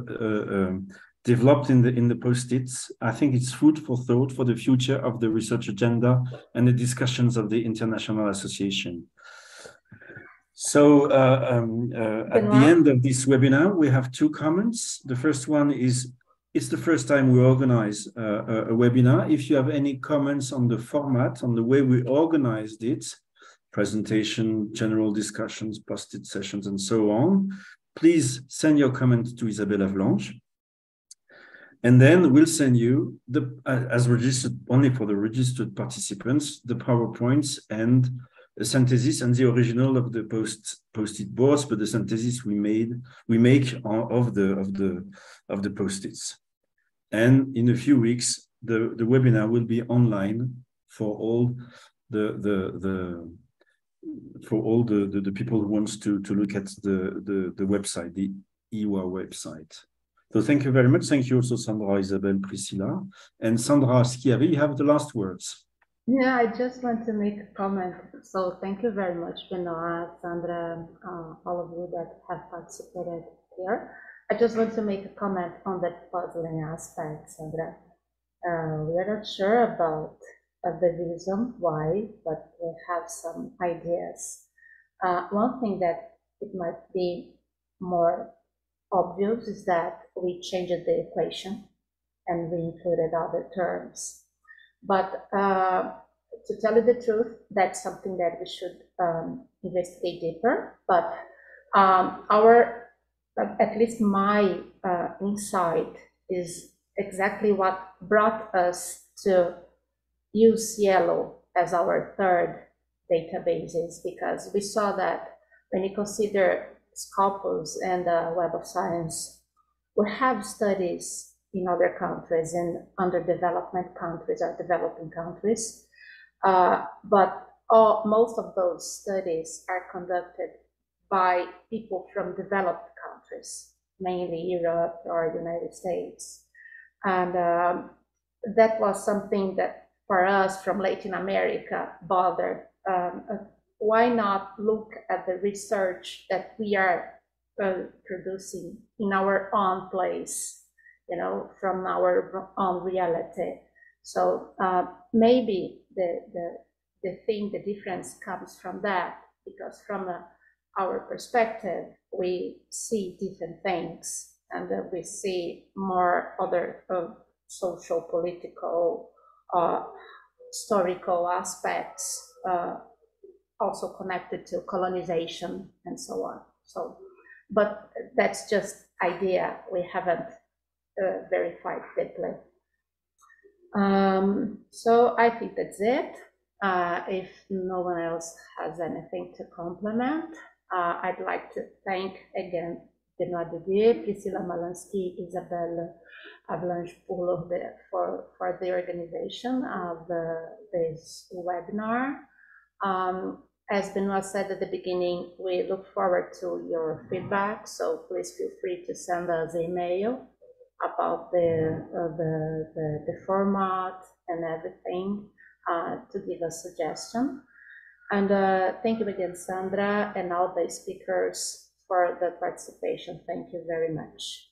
developed in the post-its. I think it's food for thought for the future of the research agenda and the discussions of the International Association. So at the end of this webinar, we have 2 comments. The first one is, it's the first time we organize a webinar. If you have any comments on the format, on the way we organized it, presentation, general discussions, posted sessions, and so on, please send your comment to Isabelle Avalanche. And then we'll send you, as registered, only for the registered participants, the PowerPoints and the synthesis and the original of the post-it boards, but the synthesis we make of the post-its. And in a few weeks, the webinar will be online for all the people who wants to look at the website, the IAWA website. So thank you very much. Thank you also, Sandra, Isabelle, Priscilla. And Sandra Schiavi, you have the last words. Yeah, I just want to make a comment. So thank you very much, Benoit, Sandra, all of you that have participated here. I just want to make a comment on that puzzling aspect, Sandra. We are not sure about the reason why, but we have some ideas. One thing that it might be more obvious is that we changed the equation and we included other terms. But to tell you the truth, that's something that we should investigate deeper. But at least my insight is exactly what brought us to use yellow as our 3rd databases, because we saw that when you consider Scopus and Web of Science, we have studies in other countries, in underdevelopment countries or developing countries, but most of those studies are conducted by people from developed countries, mainly Europe or United States. And that was something that for us from Latin America bothered. Why not look at the research that we are producing in our own place, you know, from our own reality? So maybe the difference comes from that, because from our perspective, we see different things, and we see more other social, political, historical aspects also connected to colonization and so on. So, but that's just idea. We haven't verified deeply. So I think that's it. If no one else has anything to complement, I'd like to thank again Benoit Duguay, Priscilla Malansky, Isabelle Avalanche for the organization of this webinar. As Benoit said at the beginning, we look forward to your feedback, so please feel free to send us an email about the format and everything, to give a suggestion. And thank you again, Sandra, and all the speakers for the participation. Thank you very much.